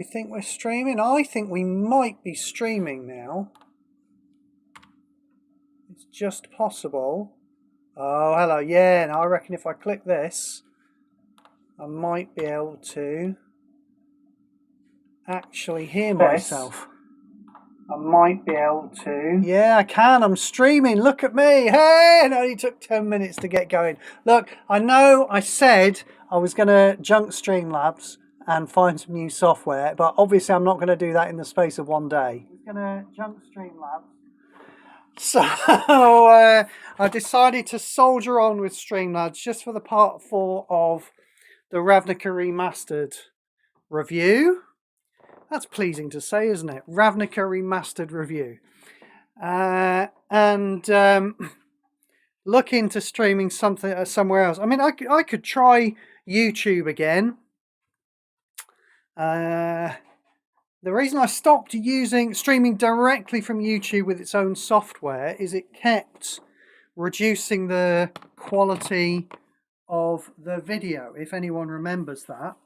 You think we're streaming? I think we might be streaming now. It's just possible. Oh, hello. Yeah, and I reckon if I click this, I might be able to actually hear myself. I might be able to. Yeah, I can. I'm streaming. Look at me. Hey, it only took 10 minutes to get going. Look, I know I said I was going to junk Streamlabs and find some new software, but obviously I'm not going to do that in the space of one day. I'm going to junk Streamlabs. So I decided to soldier on with Streamlabs just for the part 4 of the Ravnica Remastered review. That's pleasing to say, isn't it? Ravnica Remastered review. And look into streaming something somewhere else. I mean, I could try YouTube again. The reason I stopped using streaming directly from YouTube with its own software is it kept reducing the quality of the video, if anyone remembers that.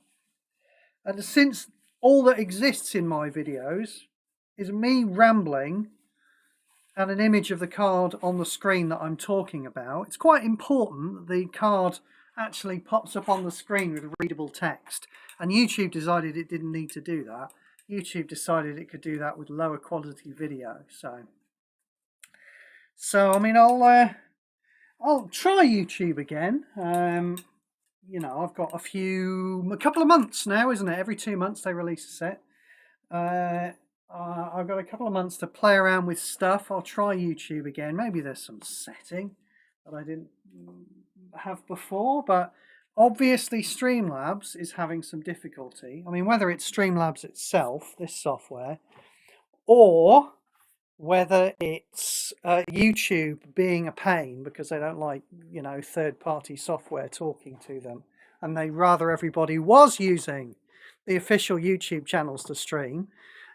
And since all that exists in my videos is me rambling and an image of the card on the screen that I'm talking about, it's quite important that the card actually pops up on the screen with readable text. And YouTube decided it didn't need to do that. YouTube decided it could do that with lower quality video. So I mean, I'll try YouTube again. You know, I've got a couple of months now, isn't it? Every 2 months they release a set. I've got a couple of months to play around with stuff. I'll try YouTube again. Maybe there's some setting that I didn't have before, but obviously Streamlabs is having some difficulty. I mean, whether it's Streamlabs itself, this software, or whether it's YouTube being a pain because they don't like, you know, third-party software talking to them, and they rather everybody was using the official YouTube channels to stream,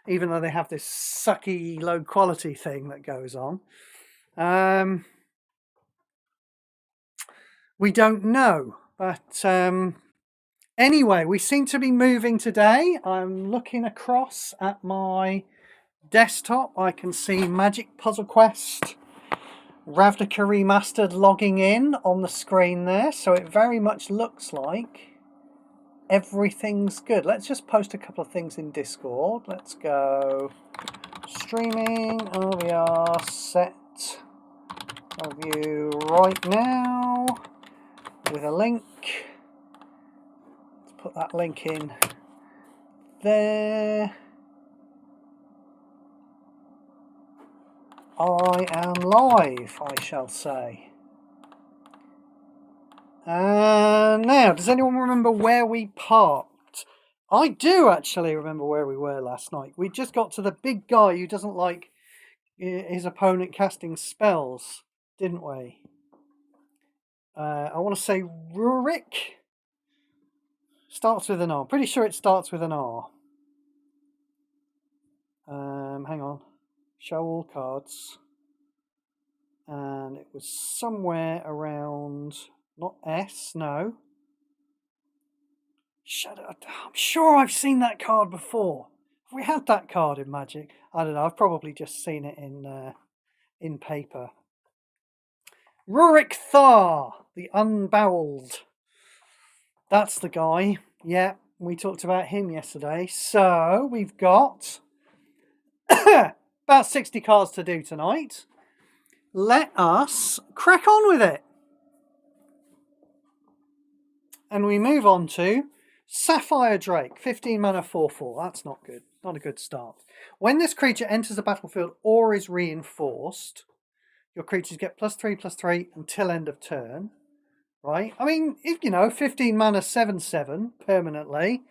even though they have this sucky low-quality thing that goes on. We don't know, but anyway, we seem to be moving today. I'm looking across at my desktop. I can see Magic Puzzle Quest Ravnica Remastered logging in on the screen there, so it very much looks like everything's good. Let's just post a couple of things in Discord. Let's go streaming RVR set review right now with a link. Let's put that link in there. I am live, I shall say. Now, does anyone remember where we parked? I do actually remember where we were last night. We just got to the big guy who doesn't like his opponent casting spells, didn't we? I want to say Rurik. Starts with an R. Pretty sure it starts with an R. Hang on. Show all cards. And it was somewhere around, not S, no. I'm sure I've seen that card before. Have we had that card in Magic? I don't know. I've probably just seen it in paper. Rurik Thar, the Unboweled. That's the guy. Yeah, we talked about him yesterday. So we've got about 60 cards to do tonight. Let us crack on with it. And we move on to Sapphire Drake, 15 mana 4/4. That's not good. Not a good start. When this creature enters the battlefield or is reinforced, your creatures get +3/+3 until end of turn. Right? I mean, if you know, 15 mana 7/7 permanently,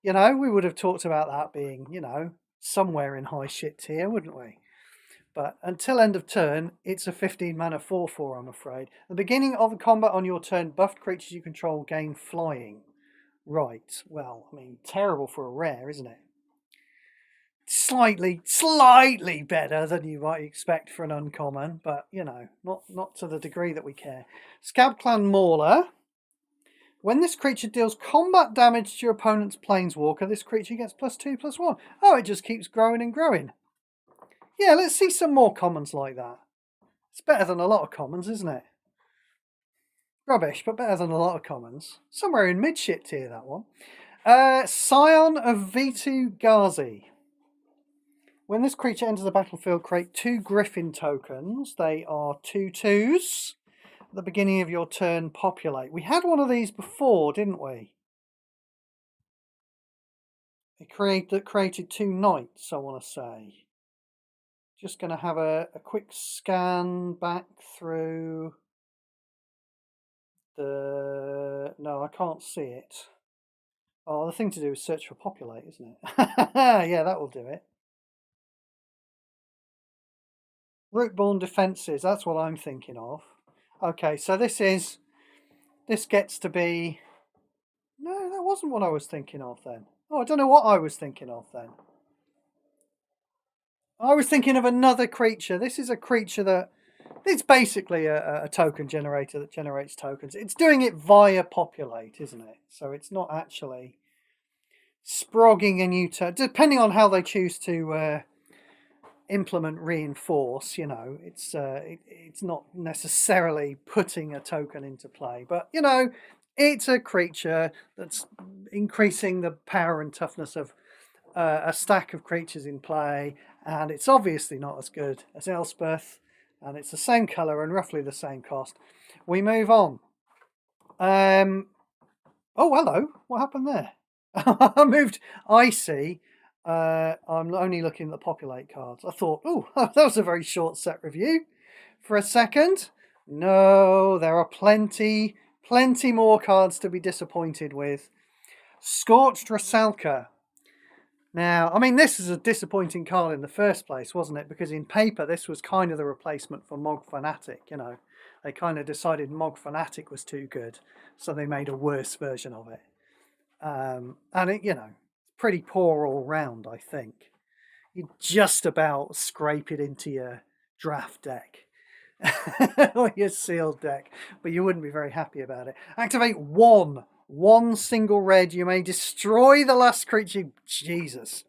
you know, we would have talked about that being, you know, somewhere in high shit tier, wouldn't we? But until end of turn, it's a 15 mana 4/4, I'm afraid. At the beginning of the combat on your turn, buffed creatures you control gain flying. Right, well, I mean, terrible for a rare, isn't it? Slightly better than you might expect for an uncommon, but, you know, not to the degree that we care. Scab Clan Mauler, When this creature deals combat damage to your opponent's planeswalker, this creature gets +2/+1. Oh, it just keeps growing and growing. Yeah, let's see some more commons like that. It's better than a lot of commons, isn't it? Rubbish, but better than a lot of commons. Somewhere in mid-shit tier, that one. Scion of Vitu Ghazi. When this creature enters the battlefield, create 2 Griffin tokens. They are 2/2s. At the beginning of your turn, populate. We had one of these before, didn't we? It created 2 knights, I want to say. Just going to have a quick scan back through the... No, I can't see it. Oh, the thing to do is search for populate, isn't it? Yeah, that will do it. Rootborn defences, that's what I'm thinking of. Okay, so this gets to be... No, that wasn't what I was thinking of then. Oh, I don't know what I was thinking of then. I was thinking of another creature. This is a creature that... It's basically a token generator that generates tokens. It's doing it via populate, isn't it? So it's not actually sprogging a new turn. Depending on how they choose to implement reinforce, you know, it's not necessarily putting a token into play. But, you know, it's a creature that's increasing the power and toughness of a stack of creatures in play. And it's obviously not as good as Elspeth. And it's the same colour and roughly the same cost. We move on. Oh, hello. What happened there? I moved Icy. I'm only looking at the populate cards. I thought, oh, that was a very short set review. For a second. No, there are plenty more cards to be disappointed with. Scorched Rusalka. Now, I mean, this is a disappointing card in the first place, wasn't it? Because in paper, this was kind of the replacement for Mog Fanatic, you know. They kind of decided Mog Fanatic was too good, so they made a worse version of it. And it, you know, pretty poor all round, I think. You just about scrape it into your draft deck. Or your sealed deck, but you wouldn't be very happy about it. Activate one single red. You may destroy the last creature. Jesus.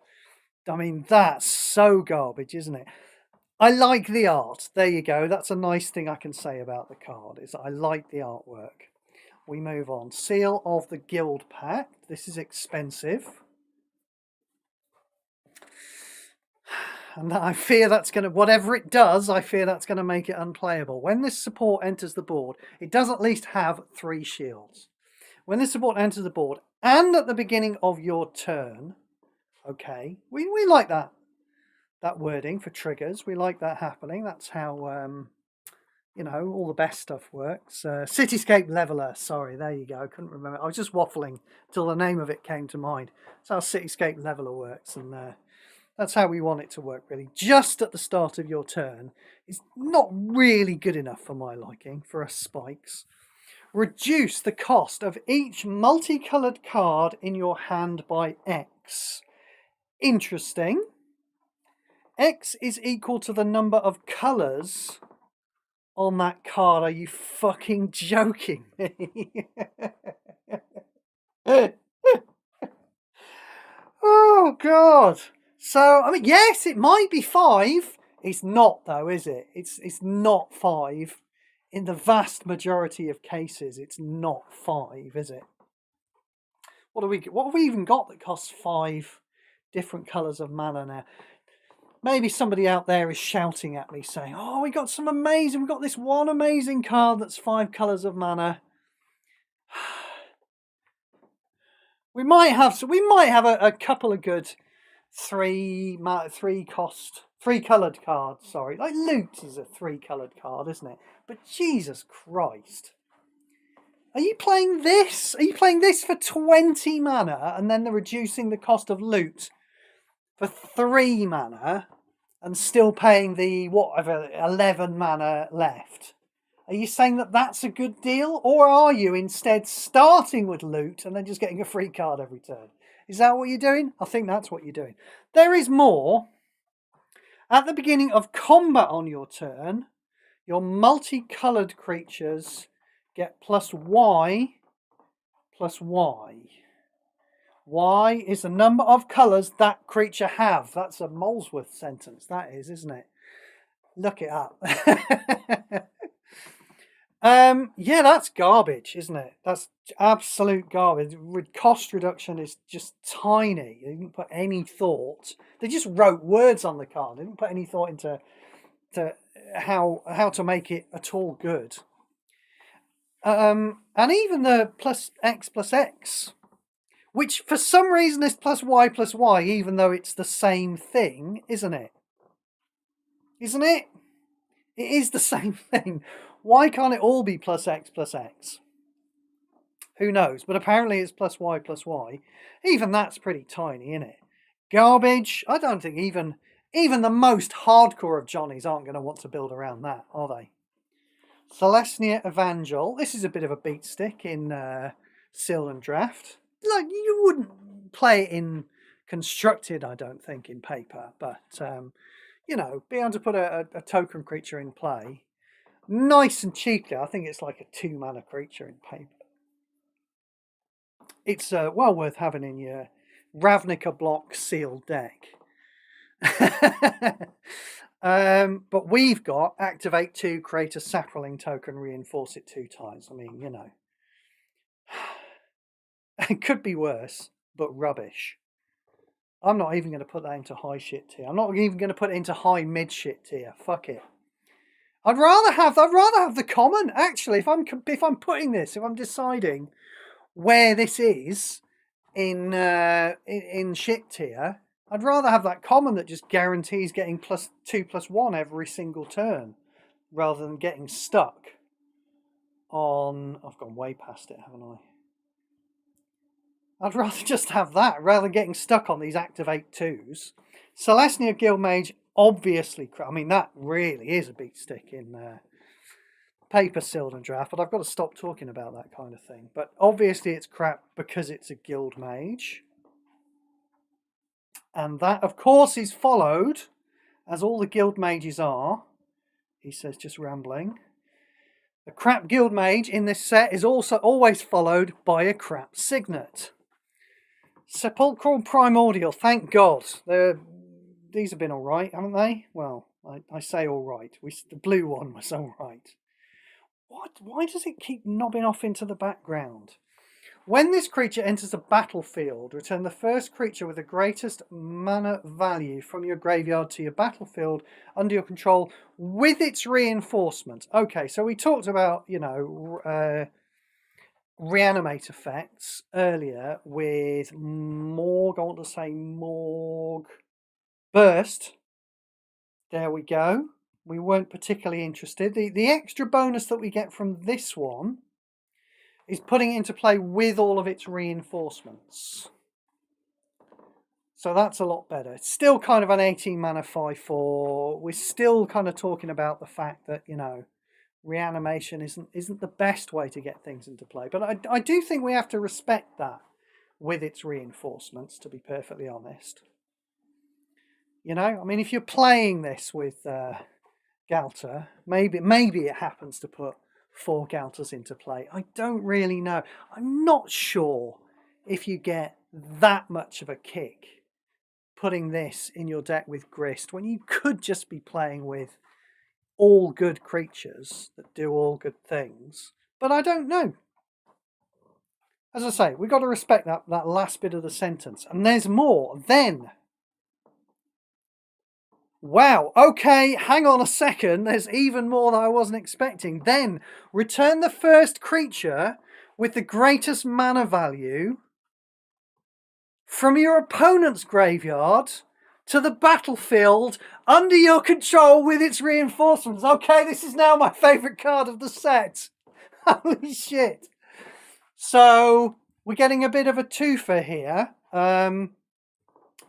I mean, that's so garbage, isn't it? I like the art. There you go. That's a nice thing I can say about the card, is that I like the artwork. We move on. Seal of the Guild Pact. This is expensive. And I fear that's going to, whatever it does, I fear that's going to make it unplayable. When this support enters the board, it does at least have 3 shields. When this support enters the board, and at the beginning of your turn, okay, we like that wording for triggers. We like that happening. That's how, you know, all the best stuff works. Cityscape Leveler, sorry, there you go. I couldn't remember. I was just waffling till the name of it came to mind. That's how Cityscape Leveler works, and that's how we want it to work, really. Just at the start of your turn is not really good enough for my liking, for us spikes. Reduce the cost of each multicoloured card in your hand by X. Interesting. X is equal to the number of colours on that card. Are you fucking joking me? Oh, God. So, I mean, yes, it might be 5. It's not, though, is it? It's not 5. In the vast majority of cases, it's not 5, is it? What have we even got that costs 5 different colours of mana now? Maybe somebody out there is shouting at me saying, oh, we got this one amazing card that's 5 colours of mana. We might have a couple of good 3 coloured cards, sorry. Like Loot is a 3 coloured card, isn't it? But Jesus Christ. Are you playing this? Are you playing this for 20 mana and then they're reducing the cost of Loot for 3 mana and still paying the, whatever, 11 mana left? Are you saying that that's a good deal? Or are you instead starting with Loot and then just getting a free card every turn? Is that what you're doing? I think that's what you're doing. There is more. At the beginning of combat on your turn, your multicoloured creatures get +Y plus Y. Y is the number of colours that creature have. That's a Molesworth sentence, that is, isn't it? Look it up. Yeah, that's garbage, isn't it? That's absolute garbage. Cost reduction is just tiny. They didn't put any thought. They just wrote words on the card. They didn't put any thought into how to make it at all good. And even the plus X, which for some reason is plus Y, even though it's the same thing, isn't it? Isn't it? It is the same thing. Why can't it all be plus X? Who knows? But apparently it's plus Y. Even that's pretty tiny, isn't it? Garbage. I don't think even the most hardcore of Johnnies aren't going to want to build around that, are they? Celestia Evangel. This is a bit of a beat stick in Sealed and Draft. Like, you wouldn't play it in Constructed, I don't think, in paper. But, you know, being able to put a token creature in play, nice and cheaply. I think it's like a 2-mana creature in paper. It's well worth having in your Ravnica block sealed deck. But we've got activate 2, create a Saproling token, reinforce it 2 times. I mean, you know, it could be worse, but rubbish. I'm not even going to put that into high shit tier. I'm not even going to put it into high mid shit tier. Fuck it. I'd rather have the common, actually. If I'm putting this, if I'm deciding where this is in shit tier, I'd rather have that common that just guarantees getting +2/+1 every single turn, rather than getting stuck on... I've gone way past it, haven't I? I'd rather just have that, rather than getting stuck on these activate 2s. Celestia Guildmage, obviously, I mean, that really is a beat stick in paper, Sealed and Draft, but I've got to stop talking about that kind of thing. But obviously it's crap because it's a Guildmage. And that, of course, is followed, as all the Guildmages are. He says, just rambling. The crap Guildmage in this set is also always followed by a crap Signet. Sepulchral Primordial, thank God. These have been alright, haven't they? Well, I say alright. The blue one was alright. Why does it keep knobbing off into the background? When this creature enters the battlefield, return the first creature with the greatest mana value from your graveyard to your battlefield under your control with its reinforcement. Okay, so we talked about, you know, reanimate effects earlier with Morg. I want to say Morg Burst. There we go. We weren't particularly interested. The extra bonus that we get from this one is putting it into play with all of its reinforcements. So that's a lot better. It's still kind of an 18 mana 5/4. We're still kind of talking about the fact that, you know, reanimation isn't the best way to get things into play. But I do think we have to respect that with its reinforcements, to be perfectly honest. You know, I mean, if you're playing this with Galter, maybe it happens to put 4 Galters into play. I don't really know. I'm not sure if you get that much of a kick putting this in your deck with Grist when you could just be playing with all good creatures that do all good things. But I don't know. As I say, we've got to respect that last bit of the sentence. And there's more. Then... Wow, okay, hang on a second, there's even more that I wasn't expecting. Then, return the first creature with the greatest mana value from your opponent's graveyard to the battlefield under your control with its reinforcements. Okay, this is now my favourite card of the set. Holy shit. So, we're getting a bit of a twofer here.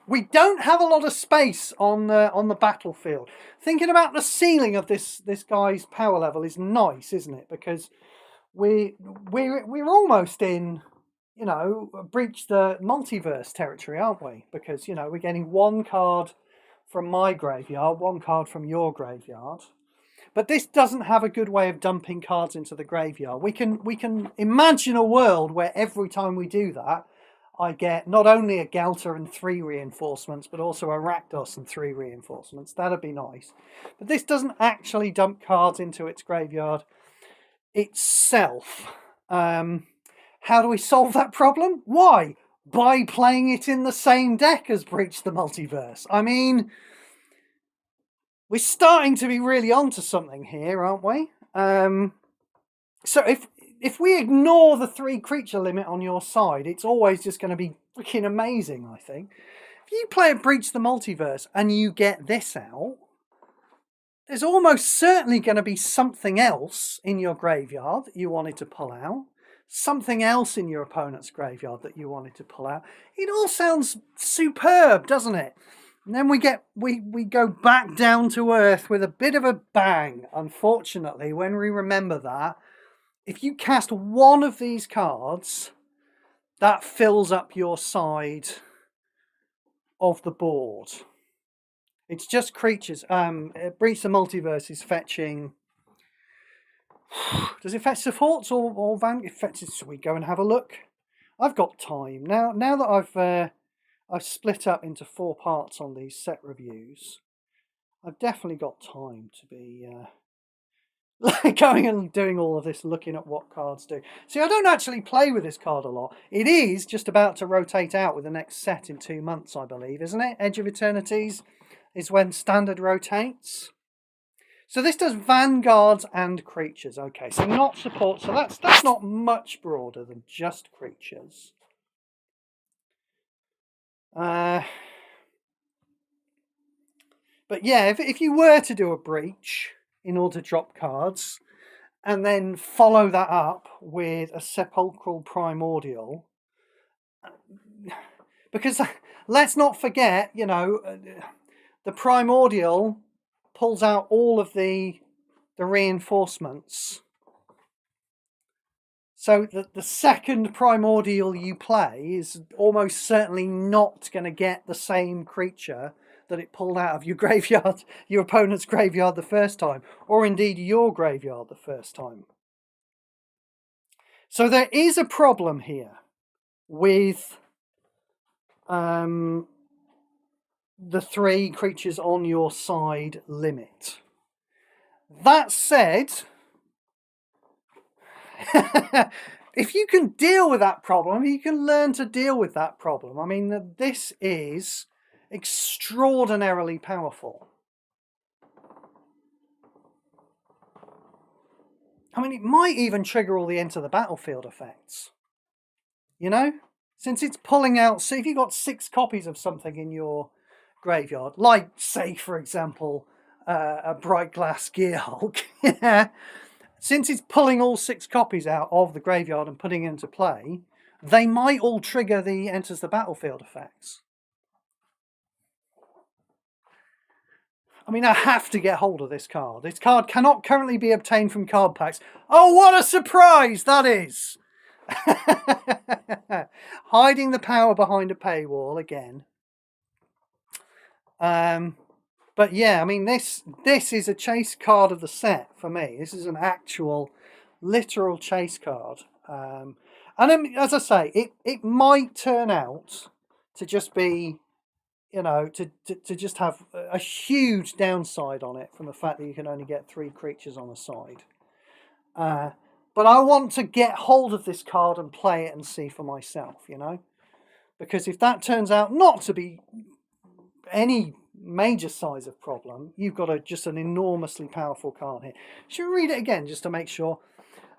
We don't have a lot of space on the battlefield. Thinking about the ceiling of this guy's power level is nice, isn't it? Because we're almost in, you know, breach the multiverse territory, aren't we? Because, you know, we're getting 1 card from my graveyard, 1 card from your graveyard. But this doesn't have a good way of dumping cards into the graveyard. We can imagine a world where every time we do that, I get not only a Gelter and 3 reinforcements, but also a Rakdos and 3 reinforcements. That'd be nice. But this doesn't actually dump cards into its graveyard itself. How do we solve that problem? Why? By playing it in the same deck as Breach the Multiverse. I mean, we're starting to be really onto something here, aren't we? So if we ignore the 3 creature limit on your side, it's always just going to be freaking amazing, I think. If you play a Breach the Multiverse and you get this out, there's almost certainly going to be something else in your graveyard that you wanted to pull out. Something else in your opponent's graveyard that you wanted to pull out. It all sounds superb, doesn't it? And then we go back down to earth with a bit of a bang, unfortunately, when we remember that if you cast one of these cards, that fills up your side of the board. It's just creatures. Breach the Multiverse is fetching... Does it fetch supports or Van? It fetches... Should we go and have a look? I've got time. Now that I've split up into 4 parts on these set reviews, I've definitely got time to be going and doing all of this, looking at what cards do. See, I don't actually play with this card a lot. It is just about to rotate out with the next set in 2 months, I believe, isn't it? Edge of Eternities is when Standard rotates. So this does Vanguards and creatures. Okay, so not support. So that's not much broader than just creatures. But yeah, if you were to do a Breach in order to drop cards, and then follow that up with a Sepulchral Primordial, because let's not forget, you know, the Primordial pulls out all of the reinforcements. So the second Primordial you play is almost certainly not going to get the same creature that it pulled out of your graveyard, your opponent's graveyard the first time, or indeed your graveyard the first time. So there is a problem here with the 3 creatures on your side limit. That said, if you can deal with that problem, you can learn to deal with that problem. I mean, this is extraordinarily powerful. I mean, it might even trigger all the Enter the Battlefield effects. You know? Since it's pulling out... So if you've got 6 copies of something in your graveyard, like, say, for example, a Bright Glass Gearhulk, yeah, since it's pulling all 6 copies out of the graveyard and putting into play, they might all trigger the Enters the Battlefield effects. I mean, I have to get hold of this card. This card cannot currently be obtained from card packs. Oh, what a surprise that is! Hiding the power behind a paywall again. But yeah, I mean, this is a chase card of the set for me. This is an actual, literal chase card. And as I say, it might turn out to just be, you know, to just have a huge downside on it from the fact that you can only get 3 creatures on a side. But I want to get hold of this card and play it and see for myself, you know? Because if that turns out not to be any major size of problem, you've got just an enormously powerful card here. Should we read it again just to make sure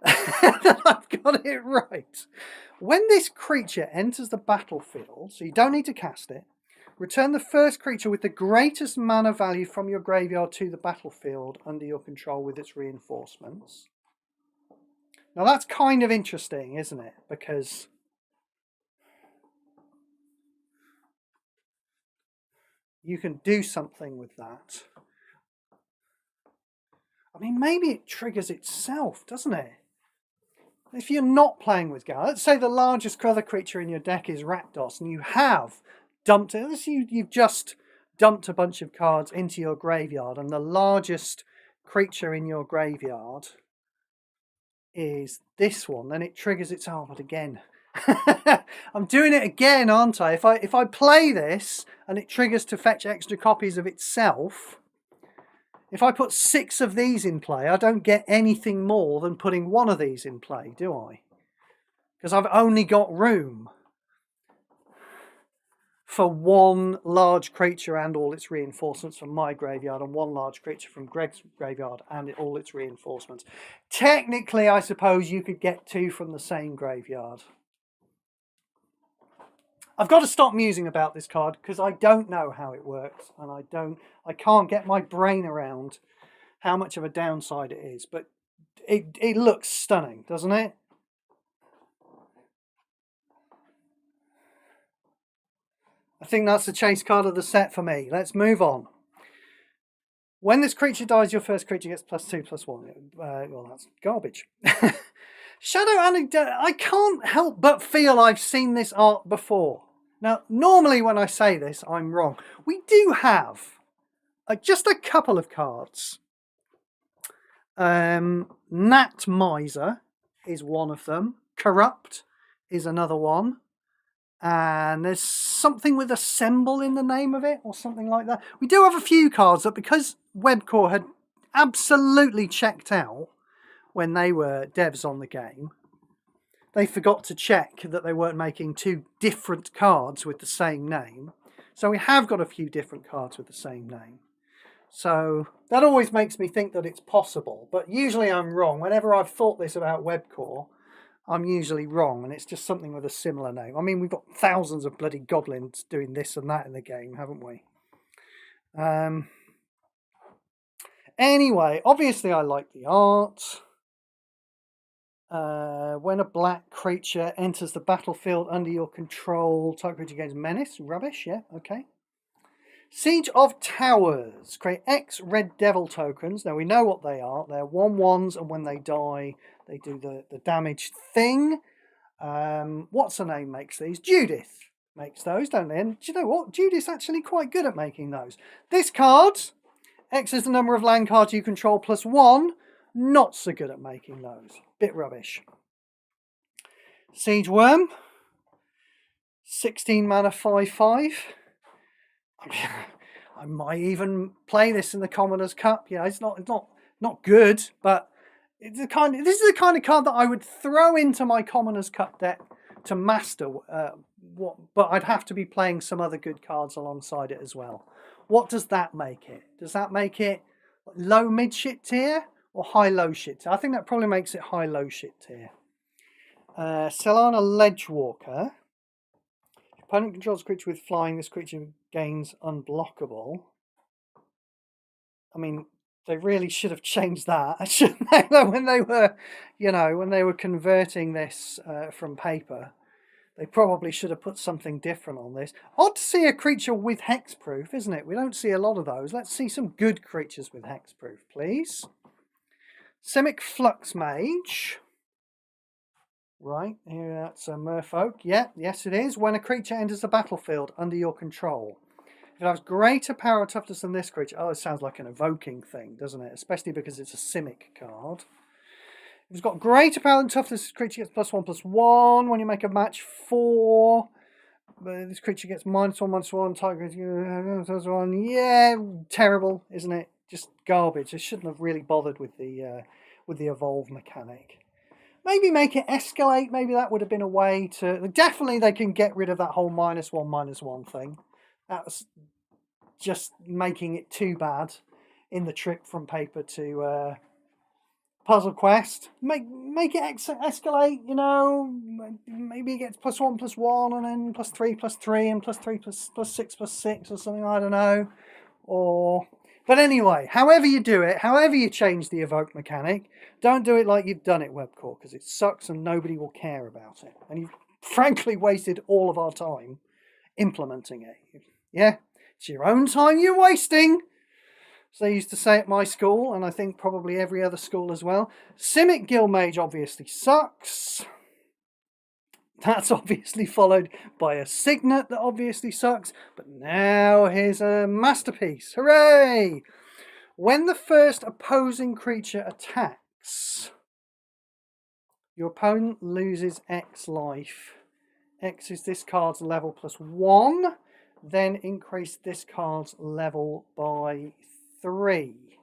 that I've got it right? When this creature enters the battlefield, so you don't need to cast it, return the first creature with the greatest mana value from your graveyard to the battlefield under your control with its reinforcements. Now that's kind of interesting, isn't it? Because you can do something with that. I mean, maybe it triggers itself, doesn't it? If you're not playing with Gal, let's say the largest other creature in your deck is Rakdos, and you have dumped it. You've just dumped a bunch of cards into your graveyard, and the largest creature in your graveyard is this one, then it triggers its... Oh, but again... I'm doing it again, aren't I? If I play this and it triggers to fetch extra copies of itself, if I put 6 of these in play, I don't get anything more than putting 1 of these in play, do I? Because I've only got room for 1 large creature and all its reinforcements from my graveyard, and 1 large creature from Greg's graveyard and all its reinforcements. Technically, I suppose you could get 2 from the same graveyard. I've got to stop musing about this card because I don't know how it works, and I can't get my brain around how much of a downside it is, but it looks stunning, doesn't it? I think that's the chase card of the set for me. Let's move on. When this creature dies, your first creature gets +2/+1. Well, that's garbage. Shadow Anecdote. I can't help but feel I've seen this art before. Now, normally when I say this, I'm wrong. We do have just a couple of cards. Nat Miser is one of them. Corrupt is another one. And there's something with Assemble in the name of it, or something like that. We do have a few cards that, because Webcore had absolutely checked out when they were devs on the game, they forgot to check that they weren't making 2 different cards with the same name. So we have got a few different cards with the same name. So that always makes me think that it's possible. But usually I'm wrong. Whenever I've thought this about Webcore, I'm usually wrong, and it's just something with a similar name. I mean, we've got thousands of bloody goblins doing this and that in the game, haven't we? Anyway, obviously I like the art. When a black creature enters the battlefield under your control, type creature gains menace. Rubbish, yeah, okay. Siege of Towers. Create X red devil tokens. Now we know what they are. They're 1/1s, and when they die, they do the damage thing. What's her name makes these? Judith makes those, don't they? And do you know what? Judith's actually quite good at making those. This card, X is the number of land cards you control +1. Not so good at making those. Bit rubbish. Siege Worm. 16 mana 5/5. I might even play this in the Commoners' Cup. Yeah, it's not good, but it's this is the kind of card that I would throw into my Commoners' Cup deck to master. But I'd have to be playing some other good cards alongside it as well. What does that make it? Does that make it low mid shit tier or high low shit tier? I think that probably makes it high low shit tier. Solana Ledgewalker. Opponent controls a creature with flying. This creature gains unblockable. I mean, they really should have changed that, shouldn't they? When they were, when they were converting this from paper, they probably should have put something different on this. Odd to see a creature with hexproof, isn't it? We don't see a lot of those. Let's see some good creatures with hexproof, please. Simic Flux Mage. Right, here that's a Merfolk. Yeah, yes it is. When a creature enters the battlefield under your control. If it has greater power or toughness than this creature... Oh, it sounds like an evoking thing, doesn't it? Especially because it's a Simic card. If it's got greater power and toughness, this creature gets +1/+1. When you make a match 4, this creature gets -1/-1. Target 1. Yeah, terrible, isn't it? Just garbage. They shouldn't have really bothered with the evolve mechanic. Maybe make it escalate. Maybe that would have been a way to... Definitely they can get rid of that whole -1/-1 thing. That's just making it too bad in the trip from paper to Puzzle Quest. Make it escalate, maybe it gets +1/+1 and then +3/+3 and +3/+6/6 or something, I don't know. But anyway, however you do it, however you change the evoke mechanic, don't do it like you've done it, Webcore, because it sucks and nobody will care about it. And you've frankly wasted all of our time implementing it. Yeah, it's your own time you're wasting. So they used to say at my school, and I think probably every other school as well. Simic Guildmage obviously sucks. That's obviously followed by a Signet that obviously sucks. But now here's a masterpiece. Hooray! When the first opposing creature attacks, your opponent loses X life. X is this card's level +1. Then increase this card's level by 3.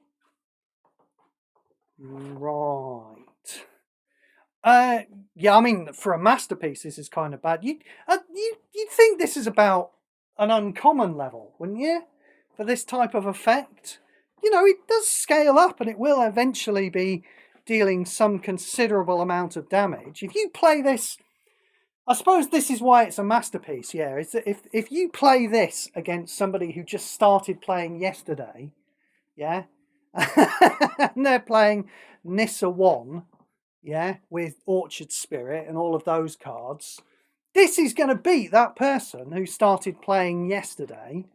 Right. Yeah, I mean, for a masterpiece, this is kind of bad. You'd think this is about an uncommon level, wouldn't you? For this type of effect. You know, it does scale up and it will eventually be dealing some considerable amount of damage. If you play this, I suppose this is why it's a masterpiece, yeah. Is that if you play this against somebody who just started playing yesterday, yeah, and they're playing Nissa 1, yeah, with Orchard Spirit and all of those cards, this is going to beat that person who started playing yesterday,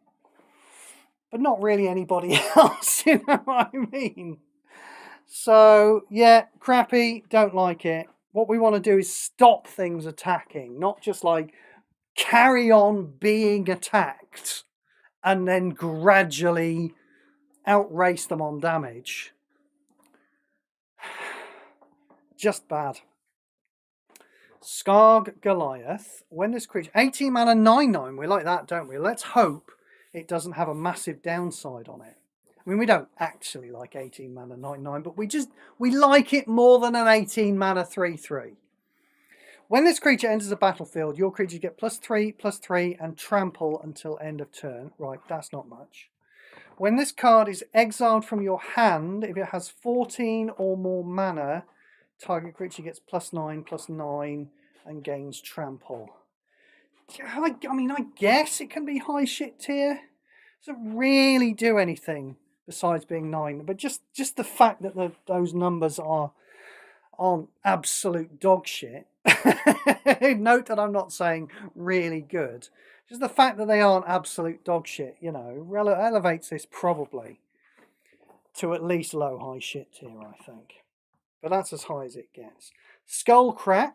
but not really anybody else, you know what I mean? So, yeah, crappy, don't like it. What we want to do is stop things attacking, not just like carry on being attacked and then gradually outrace them on damage. Just bad. Skarg Goliath. When this creature... 18 mana 9/9. We like that, don't we? Let's hope it doesn't have a massive downside on it. I mean, we don't actually like 18 mana 9/9, but we like it more than an 18 mana 3/3. When this creature enters the battlefield, your creatures get +3/+3 and trample until end of turn. Right, that's not much. When this card is exiled from your hand, if it has 14 or more mana, target creature gets +9/+9 and gains trample. I mean, I guess it can be high shit tier. Doesn't really do anything besides being 9, but just the fact that those numbers aren't absolute dog shit. Note that I'm not saying really good. Just the fact that they aren't absolute dog shit, you know, elevates this probably to at least low high shit tier, I think. But that's as high as it gets. Skullcrack.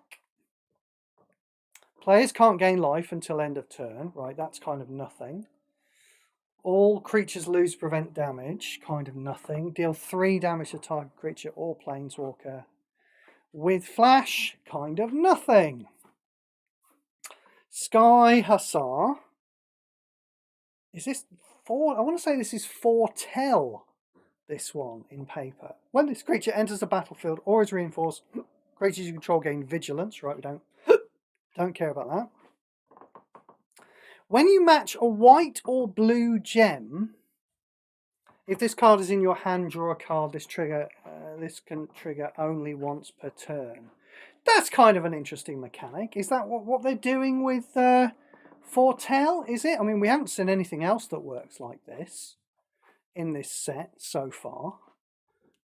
Players can't gain life until end of turn. Right, that's kind of nothing. All creatures lose prevent damage. Kind of nothing. Deal 3 damage to target creature or planeswalker. With flash, kind of nothing. Sky Hussar. Is this 4? I want to say this is foretell. This one in paper. When this creature enters the battlefield or is reinforced, creatures you control gain vigilance. Right, we don't care about that. When you match a white or blue gem, if this card is in your hand, draw a card. This can trigger only once per turn. That's kind of an interesting mechanic. Is that what they're doing with foretell? Is it? I mean, we haven't seen anything else that works like this in this set so far,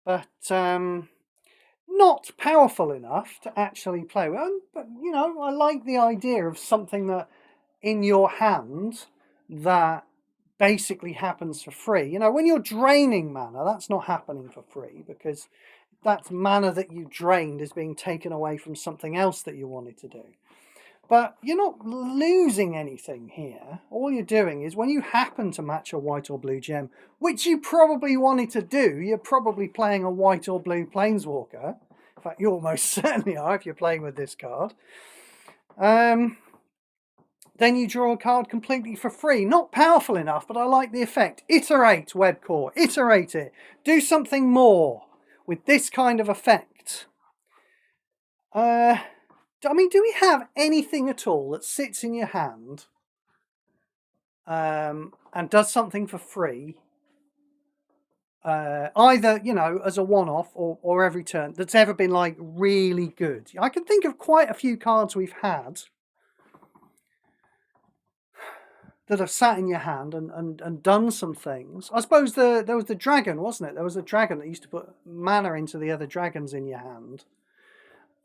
but not powerful enough to actually play with. But you know, I like the idea of something that in your hand that basically happens for free. You know, when you're draining mana, that's not happening for free because that's mana that you drained is being taken away from something else that you wanted to do. But you're not losing anything here. All you're doing is when you happen to match a white or blue gem, which you probably wanted to do, you're probably playing a white or blue planeswalker. In fact, you almost certainly are if you're playing with this card. Then you draw a card completely for free. Not powerful enough, but I like the effect. Iterate, Webcore. Iterate it. Do something more with this kind of effect. I mean, do we have anything at all that sits in your hand and does something for free? Either, you know, as a one-off or every turn that's ever been, like, really good. I can think of quite a few cards we've had that have sat in your hand and done some things. I suppose there was the dragon, wasn't it? There was a dragon that used to put mana into the other dragons in your hand.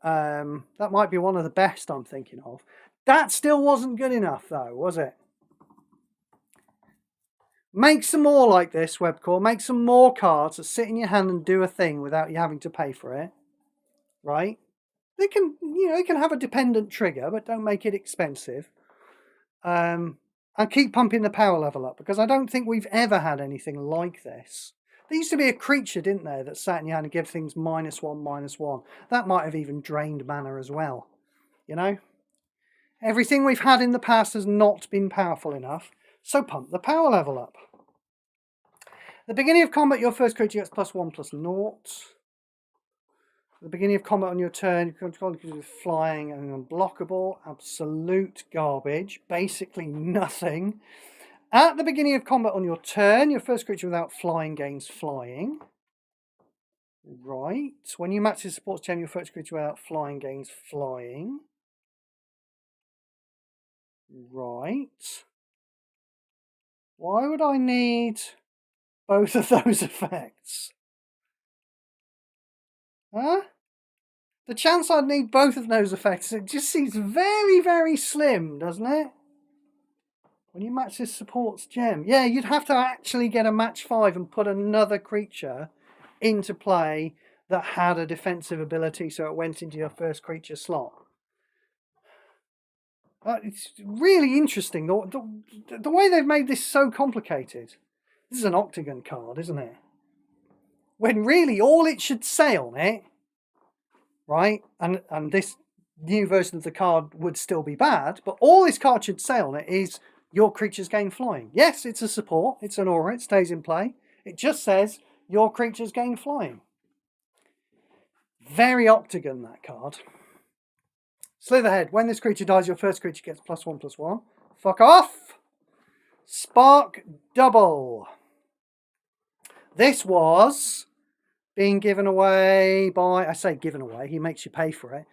That might be one of the best I'm thinking of. That still wasn't good enough, though, was it? Make some more like this, Webcore. Make some more cards that sit in your hand and do a thing without you having to pay for it. Right? They can, you know, they can have a dependent trigger, but don't make it expensive. And keep pumping the power level up, because I don't think we've ever had anything like this. There used to be a creature, didn't there, that sat in your hand and gave things -1/-1. That might have even drained mana as well. You know? Everything we've had in the past has not been powerful enough, so pump the power level up. At the beginning of combat, your first creature gets +1/+0. At the beginning of combat on your turn, you control flying and unblockable. Absolute garbage. Basically nothing. At the beginning of combat on your turn, your first creature without flying gains flying. Right. When you match the supports gem, your first creature without flying gains flying. Right. Why would I need both of those effects? Huh? The chance I'd need both of those effects, it just seems very, very slim, doesn't it? When you match this supports gem. Yeah, you'd have to actually get a match 5 and put another creature into play that had a defensive ability, so it went into your first creature slot. It's really interesting, the way they've made this so complicated. This is an octagon card, isn't it? When really all it should say on it, right, and this new version of the card would still be bad, but all this card should say on it is your creatures gain flying. Yes, it's a support, it's an aura, it stays in play. It just says your creatures gain flying. Very octagon, that card. Slitherhead. When this creature dies, your first creature gets +1/+1. Fuck off! Spark Double. This was being given away by, I say given away, he makes you pay for it.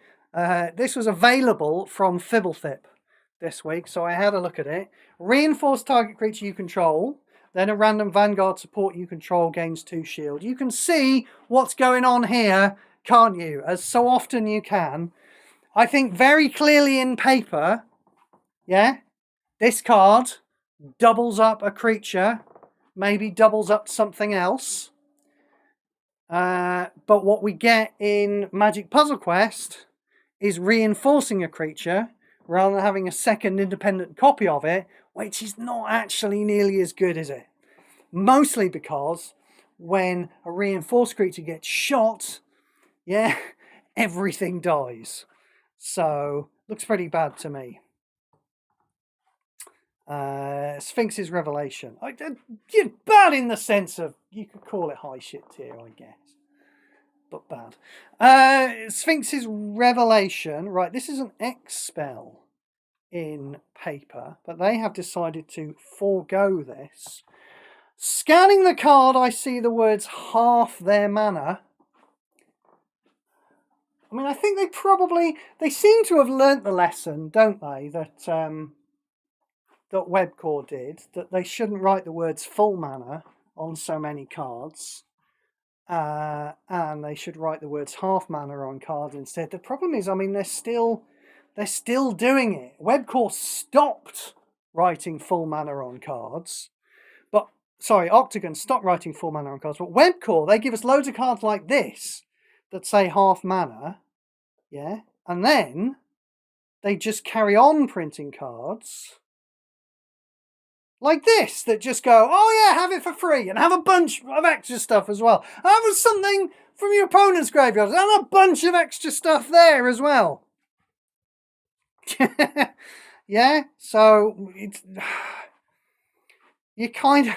This was available from Fibblethip this week, so I had a look at it. Reinforce target creature you control, then a random Vanguard support you control gains 2 shield. You can see what's going on here, can't you? As so often you can. I think very clearly in paper, yeah, this card doubles up a creature, maybe doubles up something else. But what we get in Magic Puzzle Quest is reinforcing a creature rather than having a second independent copy of it, which is not actually nearly as good, is it? Mostly because when a reinforced creature gets shot, yeah, everything dies. So, looks pretty bad to me. Sphinx's Revelation. You're bad in the sense of, you could call it high shit tier, I guess. But bad. Sphinx's Revelation. Right, this is an X spell in paper, but they have decided to forego this. Scanning the card, I see the words half their mana. I mean, I think they seem to have learnt the lesson, don't they, that Webcore did, that they shouldn't write the words full mana on so many cards, and they should write the words half mana on cards instead. The problem is, I mean, they're still doing it. Webcore stopped writing full mana on cards, but, sorry, Octagon stopped writing full mana on cards, but Webcore, they give us loads of cards like this that say half mana, yeah, and then they just carry on printing cards like this that just go, oh yeah, have it for free, and have a bunch of extra stuff as well. Have something from your opponent's graveyard, and a bunch of extra stuff there as well. Yeah, so it's, you kind of,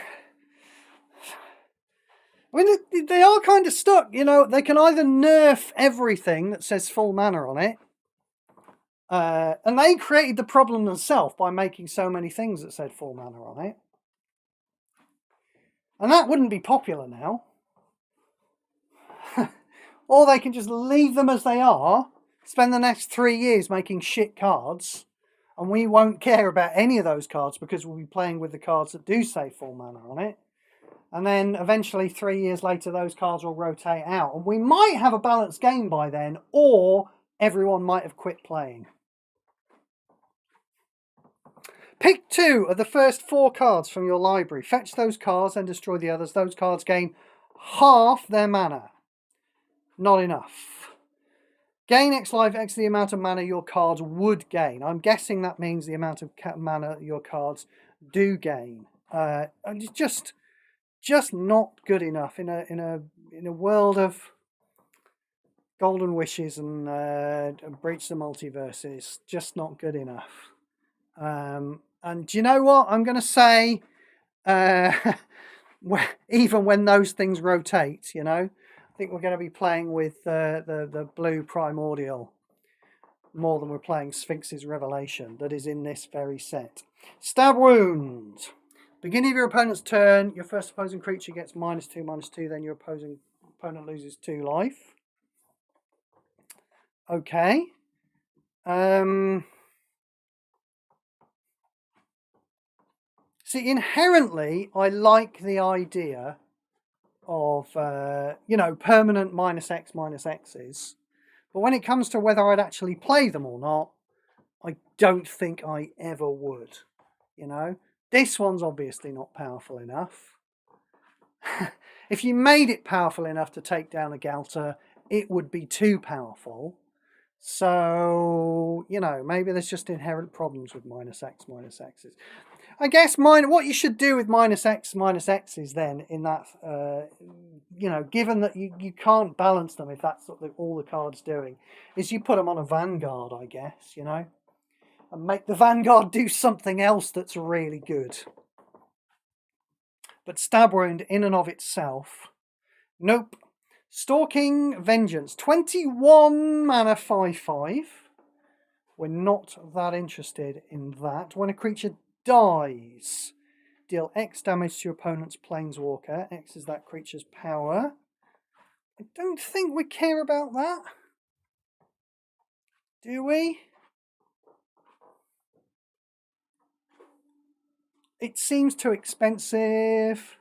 I mean, they are kind of stuck, you know. They can either nerf everything that says full mana on it, and they created the problem themselves by making so many things that said full mana on it. And that wouldn't be popular now. Or they can just leave them as they are, spend the next 3 years making shit cards, and we won't care about any of those cards because we'll be playing with the cards that do say full mana on it. And then eventually 3 years later, those cards will rotate out. And we might have a balanced game by then, or everyone might have quit playing. Pick 2 of the first 4 cards from your library. Fetch those cards and destroy the others. Those cards gain half their mana. Not enough. Gain X life, X the amount of mana your cards would gain. I'm guessing that means the amount of mana your cards do gain. Just just not good enough in a world of golden wishes and breach the multiverses. Just not good enough. And do you know what I'm going to say? Even when those things rotate, you know, I think we're going to be playing with the blue primordial more than we're playing Sphinx's Revelation that is in this very set. Stab wound. Beginning of your opponent's turn, your first opposing creature gets -2/-2, then your opponent loses 2 life. Okay. See, inherently, I like the idea of, you know, permanent -X/-X's. But when it comes to whether I'd actually play them or not, I don't think I ever would, you know. This one's obviously not powerful enough. If you made it powerful enough to take down a Galter, it would be too powerful. So, you know, maybe there's just inherent problems with -X/-X's. I guess what you should do with -X/-X's then in that, you know, given that you can't balance them if that's what all the cards doing, is you put them on a Vanguard, I guess, you know, and make the Vanguard do something else that's really good. But Stab Wound in and of itself, nope. Stalking Vengeance, 21 mana 5/5. We're not that interested in that. When a creature dies, deal X damage to your opponent's planeswalker. X is that creature's power. I don't think we care about that. Do we? It seems too expensive.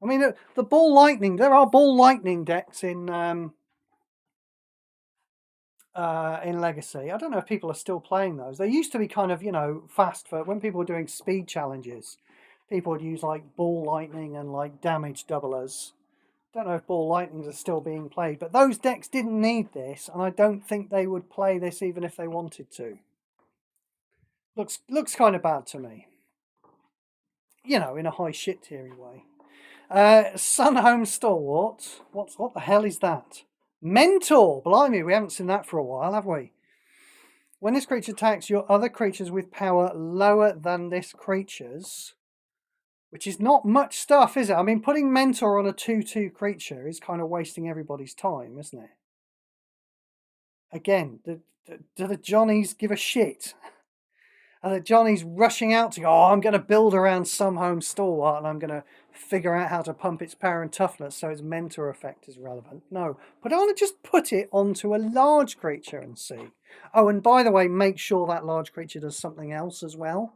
I mean, the Ball Lightning, there are Ball Lightning decks in Legacy. I don't know if people are still playing those. They used to be kind of, you know, fast for when people were doing speed challenges. People would use like Ball Lightning and like damage doublers. Don't know if Ball Lightnings are still being played, but those decks didn't need this, and I don't think they would play this even if they wanted to. Looks kind of bad to me. You know, in a high shit tiery way. Sunhome Stalwart. What the hell is that? Mentor! Blimey, we haven't seen that for a while, have we? When this creature attacks your other creatures with power lower than this creature's, which is not much stuff, is it? I mean, putting Mentor on a 2/2 creature is kind of wasting everybody's time, isn't it? Again, do the Johnnies give a shit? Are the Johnnies rushing out to go, oh, I'm going to build around Sunhome Stalwart and I'm going to figure out how to pump its power and toughness so its Mentor effect is relevant? No, but I want to just put it onto a large creature and see. Oh, and by the way, make sure that large creature does something else as well.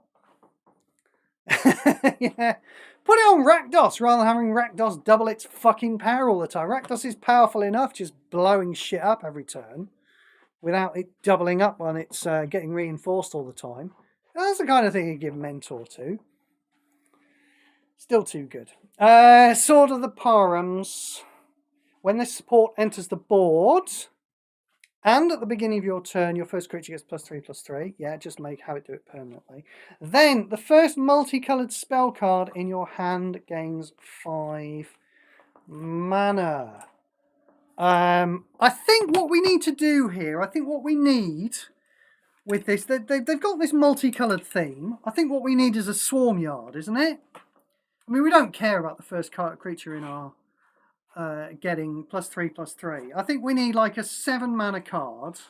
Yeah, put it on Rakdos rather than having Rakdos double its fucking power all the time. Rakdos is powerful enough just blowing shit up every turn without it doubling up when it's getting reinforced all the time. That's the kind of thing you give Mentor to. Still too good. Sword of the Params. When this support enters the board, and at the beginning of your turn, your first creature gets +3/+3. Yeah, just have it do it permanently. Then, the first multicolored spell card in your hand gains 5 mana. I think what we need to do here, with this, they've got this multicolored theme. I think what we need is a Swarm Yard, isn't it? I mean, we don't care about the first creature in our getting +3/+3. I think we need like a 7 mana card.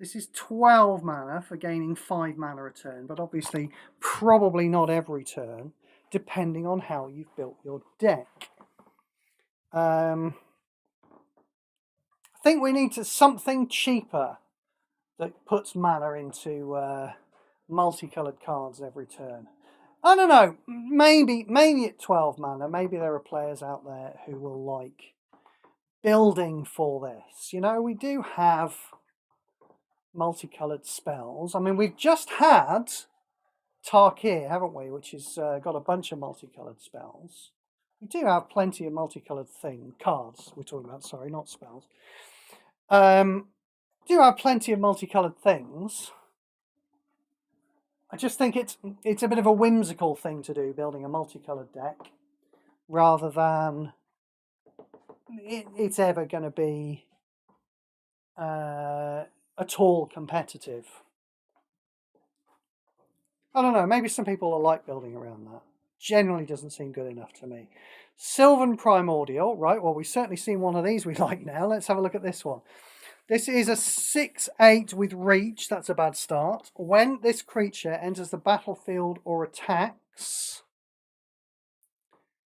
This is 12 mana for gaining 5 mana a turn, but obviously probably not every turn, depending on how you've built your deck. I think we need something cheaper that puts mana into multicolored cards every turn. I don't know, maybe at 12 mana, maybe there are players out there who will like building for this. You know, we do have multicolored spells. I mean, we've just had Tarkir, haven't we, which has got a bunch of multicolored spells. We do have plenty of multicolored cards we're talking about, sorry, not spells. Do have plenty of multicolored things. I just think it's a bit of a whimsical thing to do, building a multicoloured deck, rather than it's ever going to be at all competitive. I don't know, maybe some people will like building around that. Generally doesn't seem good enough to me. Sylvan Primordial, right, well, we've certainly seen one of these we like now. Let's have a look at this one. This is a 6/8 with reach. That's a bad start. When this creature enters the battlefield or attacks,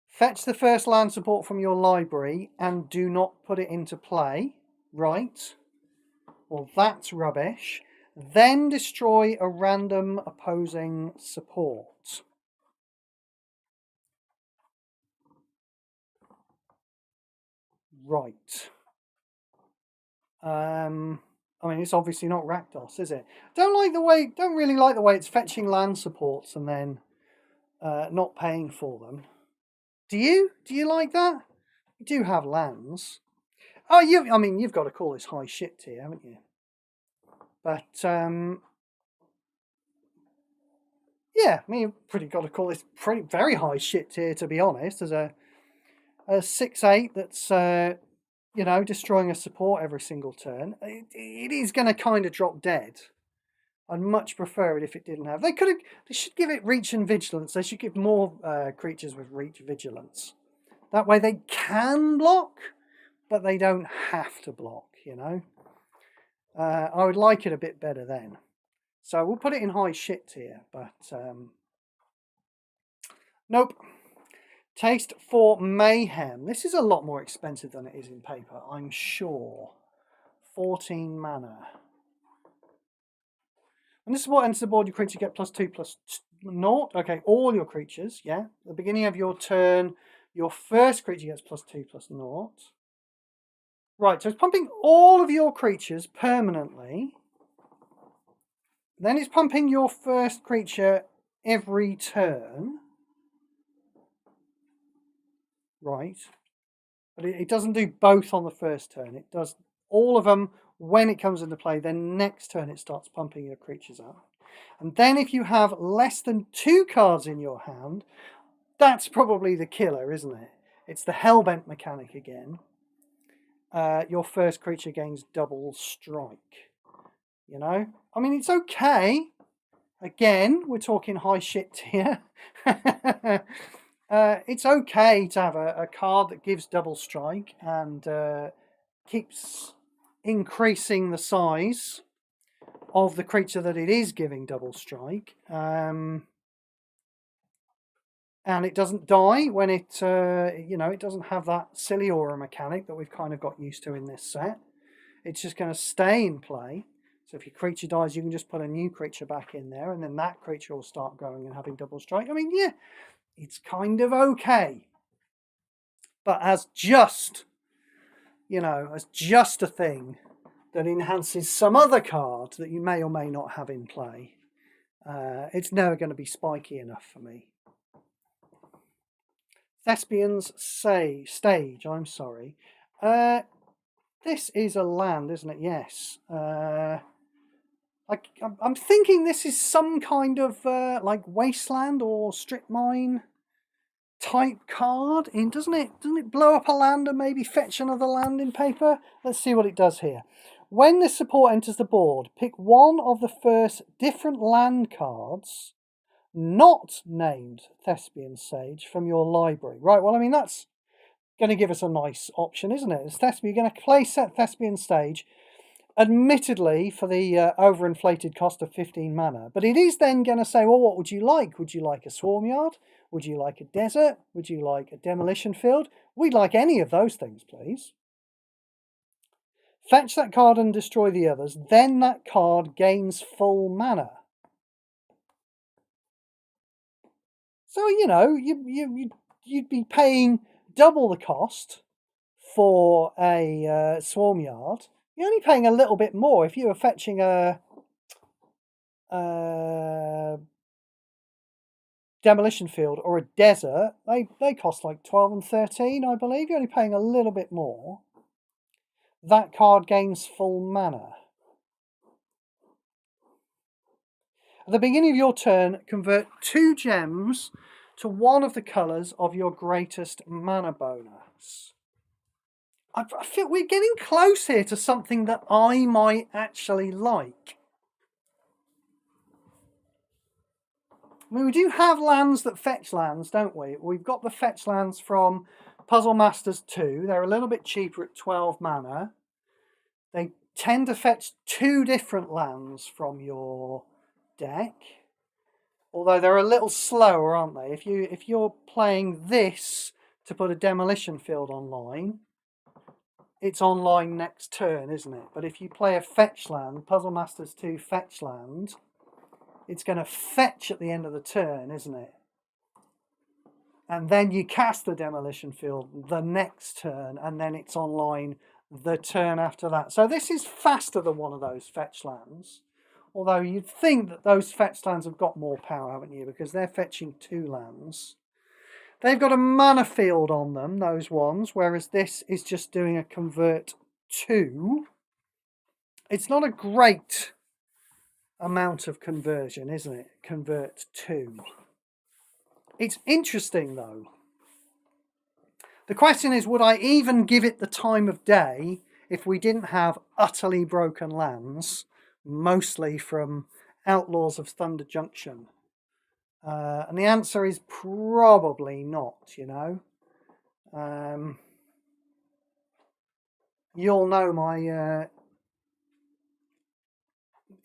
fetch the first land support from your library and do not put it into play. Right. Well, that's rubbish. Then destroy a random opposing support. Right. I mean, it's obviously not Rakdos, is it? Don't really like the way it's fetching land supports and then not paying for them. Do you? Do you like that? You do have lands. Oh, I mean, you've got to call this high shit tier, haven't you? But yeah, I mean, you've pretty got to call this very high shit tier, to be honest. As a 6/8 that's you know, destroying a support every single turn, it is going to kind of drop dead. I'd much prefer it if it didn't have. They should give it reach and vigilance. They should give more creatures with reach vigilance. That way they can block, but they don't have to block, you know. I would like it a bit better then. So we'll put it in high shit tier, but nope. Taste for Mayhem. This is a lot more expensive than it is in paper, I'm sure. 14 mana. And this is what enters the board. Your creature get +2/+0. Okay, all your creatures, yeah. At the beginning of your turn, your first creature gets +2/+0. Right, so it's pumping all of your creatures permanently. Then it's pumping your first creature every turn. Right. But it doesn't do both on the first turn. It does all of them when it comes into play. Then next turn it starts pumping your creatures out. And then if you have less than 2 cards in your hand, that's probably the killer, isn't it? It's the Hellbent mechanic again. Your first creature gains double strike. You know? I mean, it's okay. Again, we're talking high shit tier. It's okay to have a card that gives double strike and keeps increasing the size of the creature that it is giving double strike. And it doesn't die when it, you know, it doesn't have that silly aura mechanic that we've kind of got used to in this set. It's just going to stay in play. So if your creature dies, you can just put a new creature back in there, and then that creature will start going and having double strike. I mean, yeah, it's kind of okay. But as just, you know, as just a thing that enhances some other card that you may or may not have in play, it's never going to be spiky enough for me. Thespian's Stage, I'm sorry. This is a land, isn't it? Yes. I'm thinking this is some kind of like Wasteland or Strip Mine type card. Doesn't it blow up a land and maybe fetch another land in paper? Let's see what it does here. When this support enters the board, pick one of the first different land cards not named Thespian Sage from your library. Right, well, I mean, that's going to give us a nice option, isn't it? It's Thespian. You're going to play set Thespian Stage, admittedly for the overinflated cost of 15 mana. But it is then going to say, well, what would you like? Would you like a Swarmyard? Would you like a Desert? Would you like a Demolition Field? We'd like any of those things, please. Fetch that card and destroy the others. Then that card gains full mana. So, you know, you'd be paying double the cost for a Swarmyard. You're only paying a little bit more if you were fetching a Demolition Field or a Desert. They cost like 12 and 13, I believe. You're only paying a little bit more. That card gains full mana. At the beginning of your turn, convert 2 gems to one of the colours of your greatest mana bonus. I feel we're getting close here to something that I might actually like. I mean, we do have lands that fetch lands, don't we? We've got the fetch lands from Puzzle Masters 2. They're a little bit cheaper at 12 mana. They tend to fetch 2 different lands from your deck. Although they're a little slower, aren't they? If you're playing this to put a demolition field online, it's online next turn, isn't it? But if you play a fetch land, Puzzle Masters 2 fetch land, it's going to fetch at the end of the turn, isn't it? And then you cast the demolition field the next turn, and then it's online the turn after that. So this is faster than one of those fetch lands. Although you'd think that those fetch lands have got more power, haven't you? Because they're fetching 2 lands. They've got a mana field on them, those ones, whereas this is just doing a convert 2. It's not a great amount of conversion, isn't it? Convert 2. It's interesting, though. The question is, would I even give it the time of day if we didn't have utterly broken lands, mostly from Outlaws of Thunder Junction? And the answer is probably not, you know. You'll know my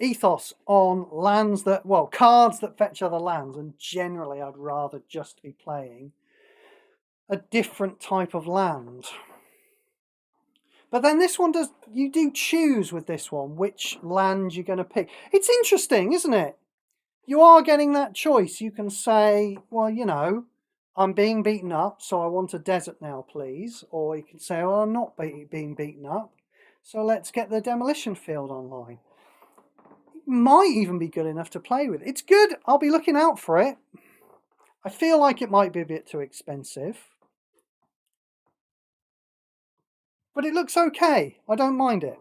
ethos on lands that, well, cards that fetch other lands, and generally I'd rather just be playing a different type of land. But then this one does, you do choose with this one which land you're going to pick. It's interesting, isn't it? You are getting that choice. You can say, well, you know, I'm being beaten up, so I want a desert now, please. Or you can say, well, I'm not being beaten up, so let's get the demolition field online. It might even be good enough to play with. It's good. I'll be looking out for it. I feel like it might be a bit too expensive. But it looks okay. I don't mind it.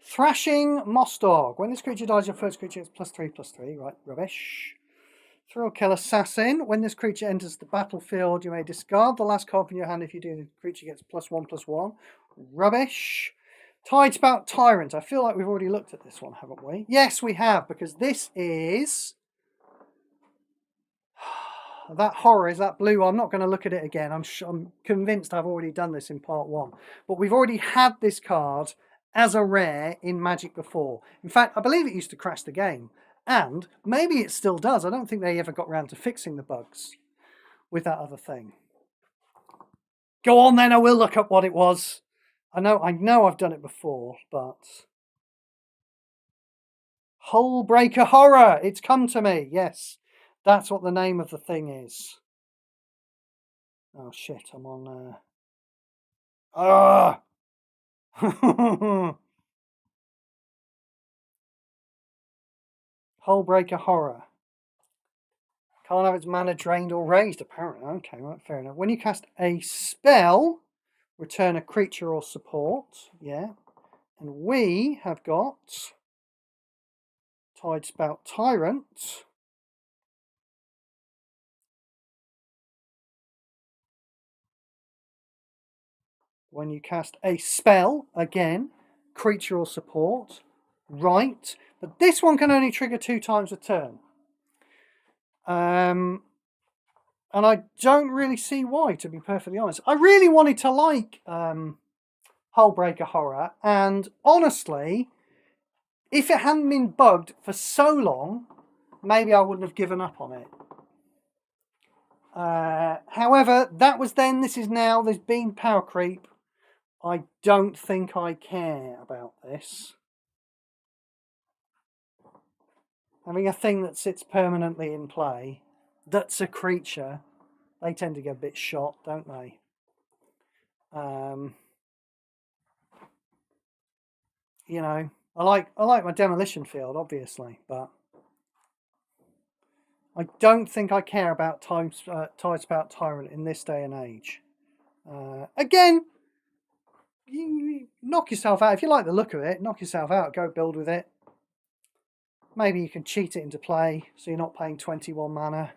Thrashing Moss Dog. When this creature dies, your first creature gets +3/+3. Right, rubbish. Thrill Kill Assassin. When this creature enters the battlefield, you may discard the last card from your hand. If you do, the creature gets +1/+1. Rubbish. Tidespout Tyrant. I feel like we've already looked at this one, haven't we? Yes, we have, because this is... that horror, is that blue? I'm not going to look at it again. I'm convinced I've already done this in part 1. But we've already had this card as a rare in Magic before. In fact, I believe it used to crash the game. And maybe it still does. I don't think they ever got around to fixing the bugs with that other thing. Go on then, I will look up what it was. I know I've done it before, but... Hullbreaker Horror! It's come to me, yes. That's what the name of the thing is. Oh shit, I'm on... Hullbreaker Horror. Can't have its mana drained or raised, apparently. Okay, right, fair enough. When you cast a spell, return a creature or support. Yeah. And we have got Tidespout Tyrant. When you cast a spell, again, creature or support. Right. But this one can only trigger 2 times a turn. And I don't really see why, to be perfectly honest. I really wanted to like Hullbreaker Horror, and honestly, if it hadn't been bugged for so long, maybe I wouldn't have given up on it. However, that was then, this is now, there's been power creep. I don't think I care about this. Having a thing that sits permanently in play, that's a creature, they tend to get a bit shot, don't they? You know, I like my demolition field, obviously, but I don't think I care about Tidespout Tyrant in this day and age. Again, you knock yourself out. If you like the look of it, knock yourself out, go build with it. Maybe you can cheat it into play so you're not paying 21 mana.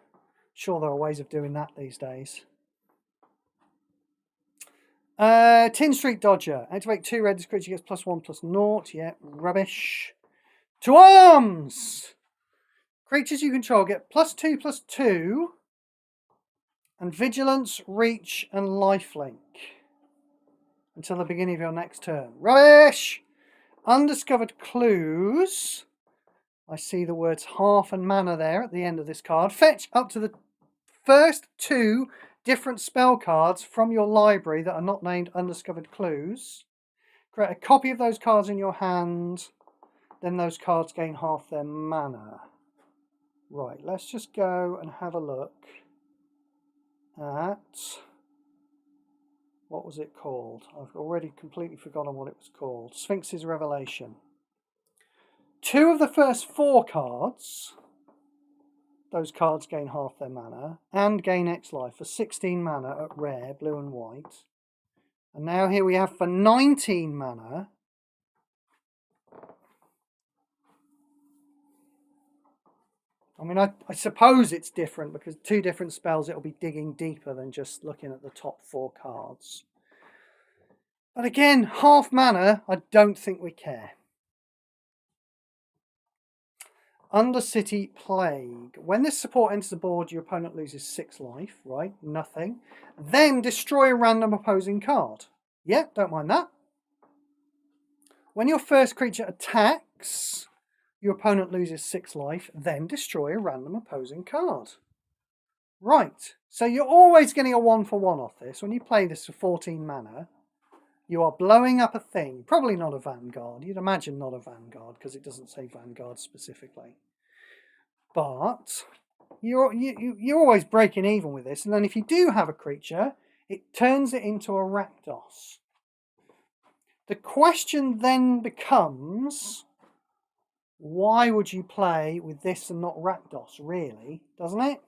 Sure, there are ways of doing that these days. Tin Street Dodger. Activate 2 red. This creature gets +1/+0. Yeah, rubbish. To arms! Creatures you control get +2/+2. And Vigilance, Reach, and Lifelink. Until the beginning of your next turn. Rubbish! Undiscovered Clues. I see the words half and mana there at the end of this card. Fetch up to the first 2 different spell cards from your library that are not named Undiscovered Clues. Create a copy of those cards in your hand. Then those cards gain half their mana. Right, let's just go and have a look at... what was it called? I've already completely forgotten what it was called. Sphinx's Revelation. 2 of the first 4 cards, those cards gain half their mana, and gain X life for 16 mana at rare, blue and white. And now here we have for 19 mana, I mean, I suppose it's different because 2 different spells, it'll be digging deeper than just looking at the top 4 cards. But again, half mana, I don't think we care. Undercity Plague. When this support enters the board, your opponent loses 6 life, right? Nothing. Then destroy a random opposing card. Yeah, don't mind that. When your first creature attacks, your opponent loses 6 life, then destroy a random opposing card. Right, so you're always getting a 1-for-1 off this. When you play this for 14 mana, you are blowing up a thing. Probably not a Vanguard. You'd imagine not a Vanguard because it doesn't say Vanguard specifically. But you're always breaking even with this. And then if you do have a creature, it turns it into a Rakdos. The question then becomes, why would you play with this and not Rakdos, really? Doesn't it?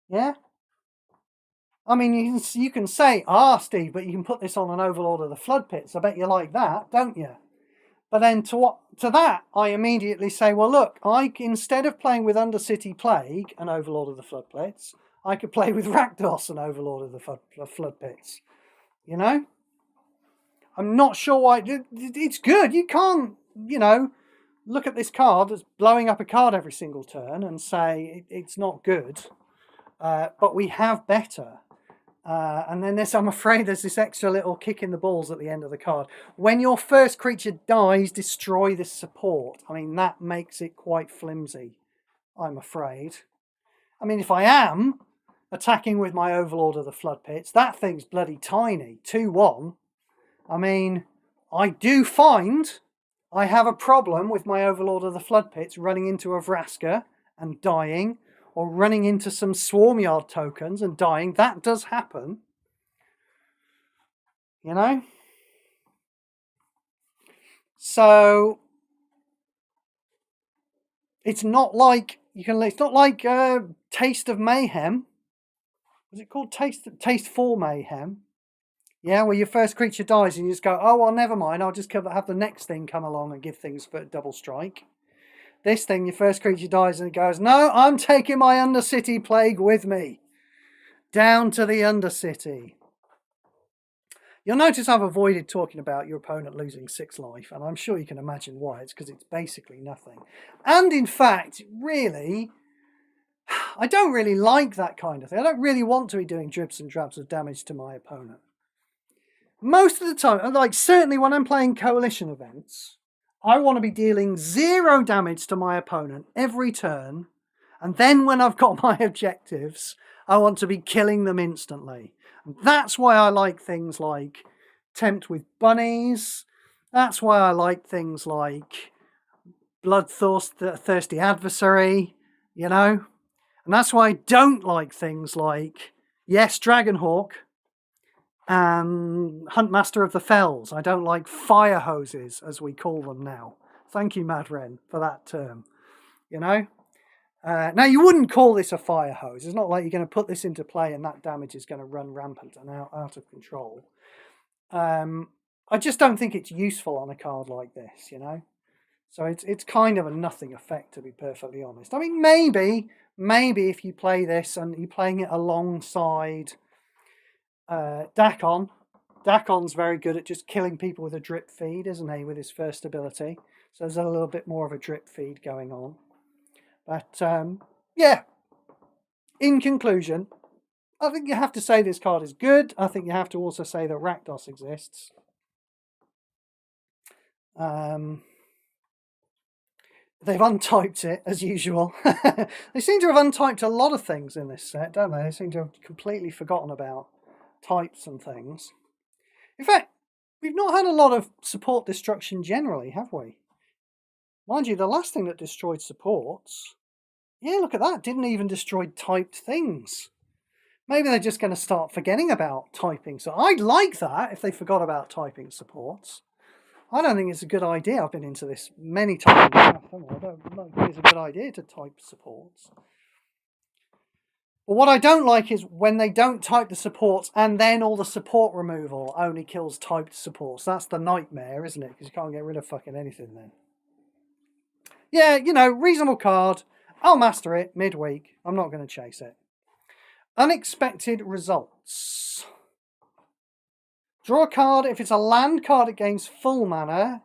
Yeah? I mean, you can say, Steve, but you can put this on an Overlord of the Flood Pits. I bet you like that, don't you? But then to that, I immediately say, well, look, instead of playing with Undercity Plague and Overlord of the Flood Pits, I could play with Rakdos and Overlord of the Flood Pits. You know? I'm not sure why. It's good. You can't, look at this card that's blowing up a card every single turn and say it's not good. But we have better. And then I'm afraid there's this extra little kick in the balls at the end of the card. When your first creature dies, destroy this support. I mean, that makes it quite flimsy, I'm afraid. I mean, if I am attacking with my Overlord of the Flood Pits, that thing's bloody tiny, 2/1. I mean, I do find I have a problem with my Overlord of the Flood Pits running into a Vraska and dying, or running into some Swarmyard tokens and dying. That does happen. You know? So it's not like it's not like Taste of Mayhem. Was it called Taste for Mayhem? Yeah, where your first creature dies and you just go, oh well, never mind, I'll just have the next thing come along and give things for double strike. This thing, your first creature dies and it goes, no, I'm taking my Undercity Plague with me. Down to the Undercity. You'll notice I've avoided talking about your opponent losing 6 life, and I'm sure you can imagine why. It's because it's basically nothing. And in fact, really, I don't really like that kind of thing. I don't really want to be doing dribs and drabs of damage to my opponent. Most of the time, like certainly when I'm playing coalition events, I want to be dealing 0 damage to my opponent every turn, and then when I've got my objectives, I want to be killing them instantly. And that's why I like things like Tempt with Bunnies. That's why I like things like Bloodthirsty Adversary, And that's why I don't like things like, yes, Dragonhawk and Huntmaster of the Fells. I don't like fire hoses, as we call them now. Thank you, Madren, for that term. Now, you wouldn't call this a fire hose. It's not like you're going to put this into play and that damage is going to run rampant and out of control. I just don't think it's useful on a card like this, you know. So it's kind of a nothing effect, to be perfectly honest. I mean, maybe if you play this and you're playing it alongside Dakon. Dakon's very good at just killing people with a drip feed, isn't he, with his first ability? So there's a little bit more of a drip feed going on. But yeah, in conclusion, I think you have to say this card is good. I think you have to also say that Rakdos exists. They've untyped it, as usual. They seem to have untyped a lot of things in this set, don't they? They seem to have completely forgotten about types and things. In fact, we've not had a lot of support destruction generally, have we? Mind you, the last thing that destroyed supports... Yeah, look at that. Didn't even destroy typed things. Maybe they're just going to start forgetting about typing. So I'd like that if they forgot about typing supports. I don't think it's a good idea. I've been into this many times. I don't think it's a good idea to type supports. But what I don't like is when they don't type the supports and then all the support removal only kills typed supports. That's the nightmare, isn't it? Because you can't get rid of fucking anything then. Yeah, you know, reasonable card. I'll master it midweek. I'm not going to chase it. Unexpected results. Draw a card. If it's a land card, it gains full mana.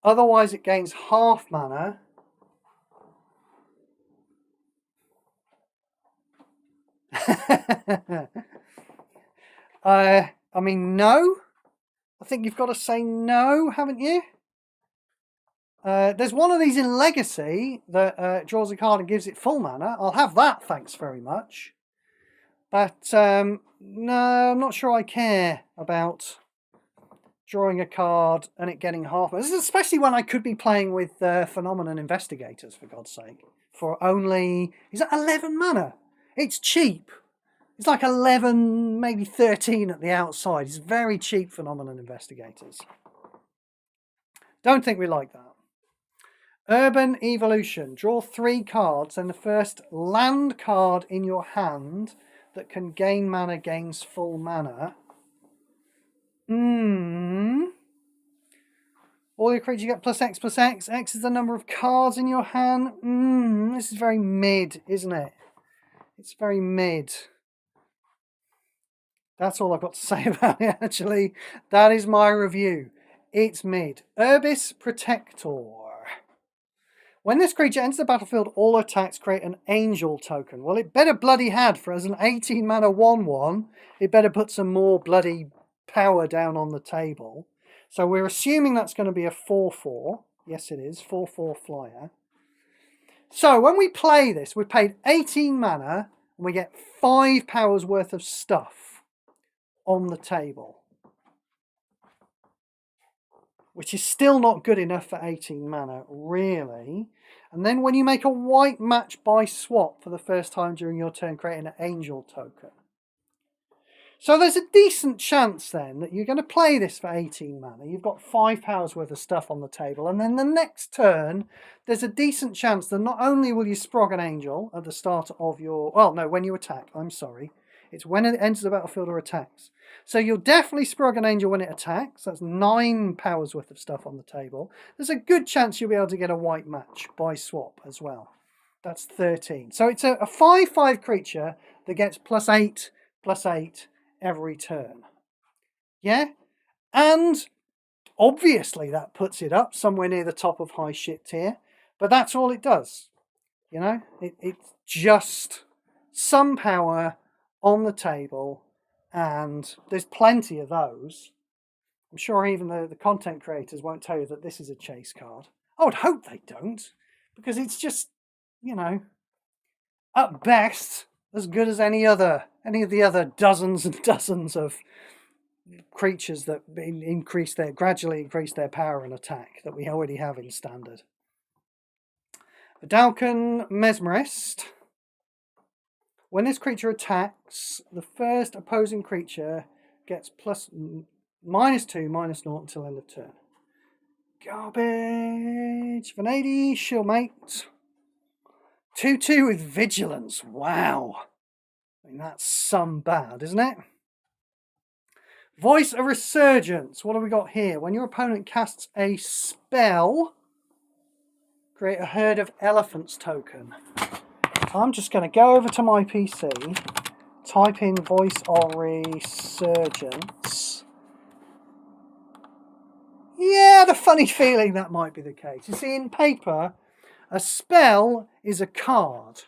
Otherwise, it gains half mana. I mean, no. I think you've got to say no, haven't you? There's one of these in Legacy that draws a card and gives it full mana. I'll have that, thanks very much. But no, I'm not sure I care about drawing a card and it getting half. This is especially when I could be playing with Phenomenon Investigators, for God's sake. For only, is that 11 mana? It's cheap. It's like 11, maybe 13 at the outside. It's very cheap, Phenomenon Investigators. Don't think we like that. Urban Evolution. Draw 3 cards and the first land card in your hand that can gain mana gains full mana. All your creatures get plus X. X is the number of cards in your hand. This is very mid, isn't it? It's very mid. That's all I've got to say about it, actually. That is my review. It's mid. Urbis Protector. When this creature enters the battlefield, all attacks create an angel token. Well, it better bloody had, for as an 18 mana 1/1, it better put some more bloody power down on the table. So we're assuming that's going to be a 4/4. Yes, it is. 4/4 flyer. So when we play this, we've paid 18 mana and we get 5 powers worth of stuff on the table, which is still not good enough for 18 mana, really. And then when you make a white match by swap for the first time during your turn, creating an angel token. So there's a decent chance then that you're going to play this for 18 mana. You've got 5 powers worth of stuff on the table. And then the next turn, there's a decent chance that not only will you Sprog an Angel at the start of your... Well, no, when you attack. I'm sorry. It's when it enters the battlefield or attacks. So you'll definitely Sprog an Angel when it attacks. That's 9 powers worth of stuff on the table. There's a good chance you'll be able to get a white match by swap as well. That's 13. So it's a 5/5 creature that gets +8/+8 every turn. Yeah? And obviously that puts it up somewhere near the top of high shit tier. But that's all it does. You know? It's just some power on the table. And there's plenty of those. I'm sure even the content creators won't tell you that this is a chase card. I would hope they don't. Because it's just, you know, at best, as good as any of the other dozens and dozens of creatures that gradually increase their power and attack that we already have in standard. Vidalcan Mesmerist. When this creature attacks, the first opposing creature gets -2/-0 until end of turn. Garbage. Vanadi, Shieldmate. 2/2 with Vigilance. Wow. I mean, that's some bad, isn't it? Voice of Resurgence. What have we got here? When your opponent casts a spell, create a Herd of Elephants token. I'm just going to go over to my PC, type in Voice of Resurgence. Yeah, I had a funny feeling that might be the case. You see, in paper, a spell is a card.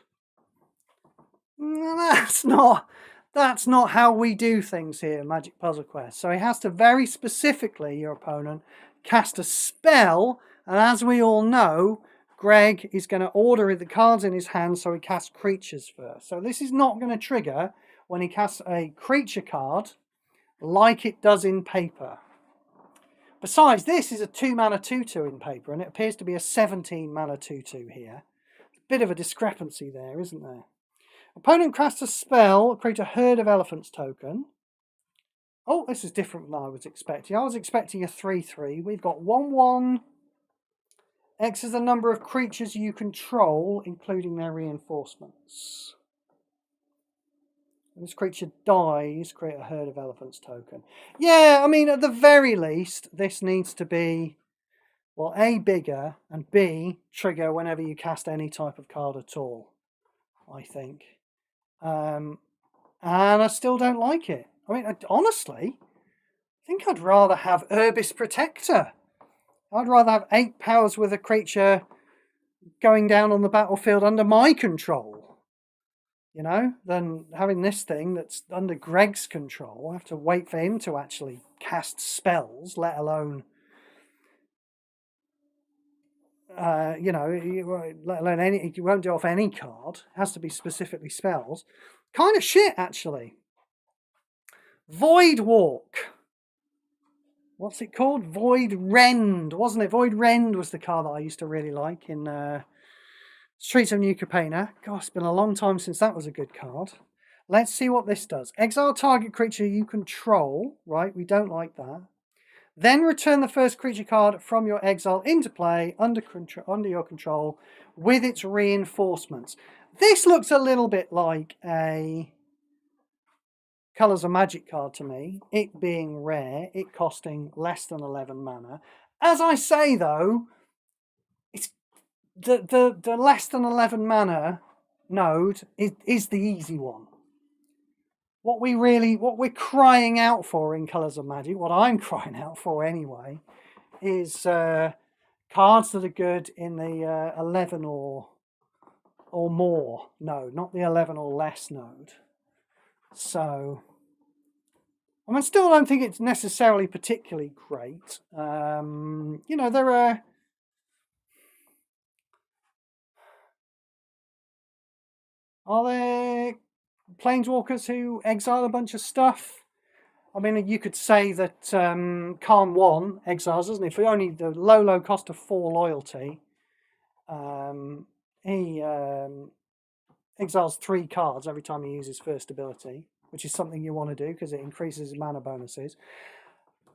That's not how we do things here in Magic Puzzle Quest. So he has to very specifically, your opponent, cast a spell, and as we all know, Greg is going to order the cards in his hand, so he casts creatures first. So this is not going to trigger when he casts a creature card like it does in paper. Besides, this is a 2-mana 2/2 in paper, and it appears to be a 17-mana 2/2 here. Bit of a discrepancy there, isn't there? Opponent casts a spell, create a Herd of Elephants token. Oh, this is different than I was expecting. I was expecting a 3/3. We've got 1/1. X is the number of creatures you control, including their reinforcements. When this creature dies, create a Herd of Elephants token. Yeah, I mean, at the very least, this needs to be, well, A, bigger, and B, trigger whenever you cast any type of card at all, I think. And I still don't like it. I mean, honestly, I think I'd rather have Urbis Protector. I'd rather have 8 powers with a creature going down on the battlefield under my control, you know, than having this thing that's under Greg's control. I have to wait for him to actually cast spells, let alone, you know, let alone any. You won't do off any card. It has to be specifically spells. Kind of shit, actually. Void Walk. What's it called? Void Rend, wasn't it? Void Rend was the card that I used to really like in Streets of New Capenna. Gosh, it's been a long time since that was a good card. Let's see what this does. Exile target creature you control. Right, we don't like that. Then return the first creature card from your exile into play under your control with its reinforcements. This looks a little bit like a Colours of Magic card to me, it being rare, it costing less than 11 mana. As I say though, it's the less than 11 mana node is the easy one. What we're crying out for in Colours of Magic, what I'm crying out for anyway, is cards that are good in the 11 or more node, not the 11 or less node. So, I mean, still don't think it's necessarily particularly great. You know, there are there planeswalkers who exile a bunch of stuff? I mean, you could say that Karn 1 exiles, doesn't he? For only the low cost of 4 loyalty, he exiles 3 cards every time he uses first ability, which is something you want to do because it increases his mana bonuses.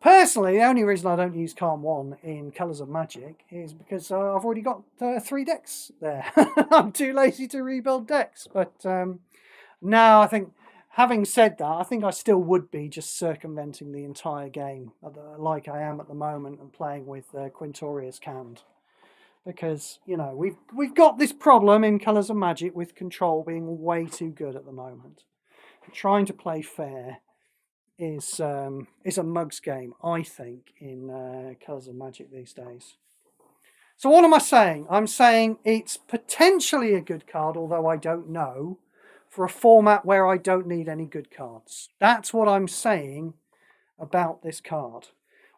Personally, the only reason I don't use Karn 1 in Colours of Magic is because I've already got 3 decks there. I'm too lazy to rebuild decks. But no, I think, having said that, I think I still would be just circumventing the entire game like I am at the moment and playing with Quintorius canned. Because, you know, we've got this problem in Colours of Magic with control being way too good at the moment. Trying to play fair is a mug's game, I think, in Colours of Magic these days. So what am I saying? I'm saying it's potentially a good card, although I don't know, for a format where I don't need any good cards. That's what I'm saying about this card,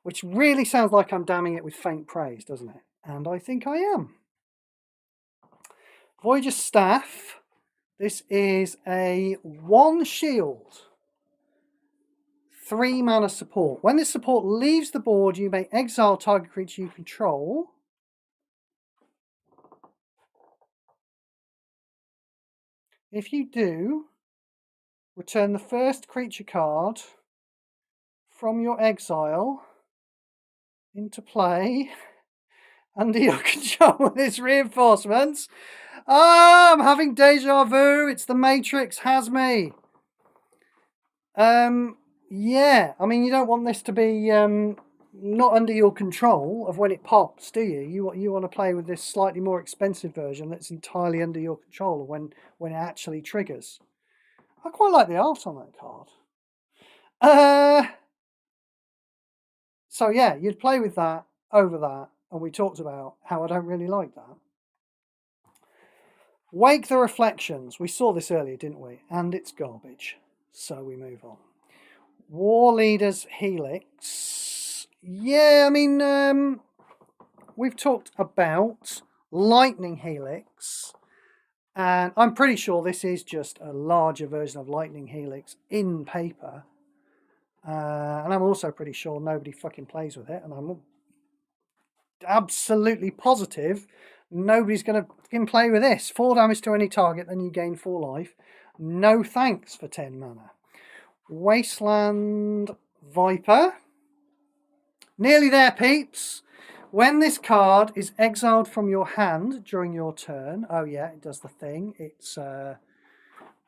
which really sounds like I'm damning it with faint praise, doesn't it? And I think I am. Voyager's Staff. This is a 1 shield, 3 mana support. When this support leaves the board, you may exile target creature you control. If you do, return the first creature card from your exile into play under your control with its reinforcements. Oh, I'm having deja vu. It's the Matrix has me. Yeah, I mean, you don't want this to be not under your control of when it pops, do you? You want to play with this slightly more expensive version that's entirely under your control of when it actually triggers. I quite like the art on that card. So yeah, you'd play with that over that, and we talked about how I don't really like that. Wake the Reflections. We saw this earlier, didn't we? And it's garbage. So we move on. War Leaders Helix. Yeah, I mean, we've talked about Lightning Helix. And I'm pretty sure this is just a larger version of Lightning Helix in paper. And I'm also pretty sure nobody fucking plays with it. And I'm absolutely positive nobody's going to play with this. 4 damage to any target, then you gain 4 life. No thanks for 10 mana. Wasteland Viper. Nearly there, peeps. When this card is exiled from your hand during your turn, oh yeah, it does the thing. It's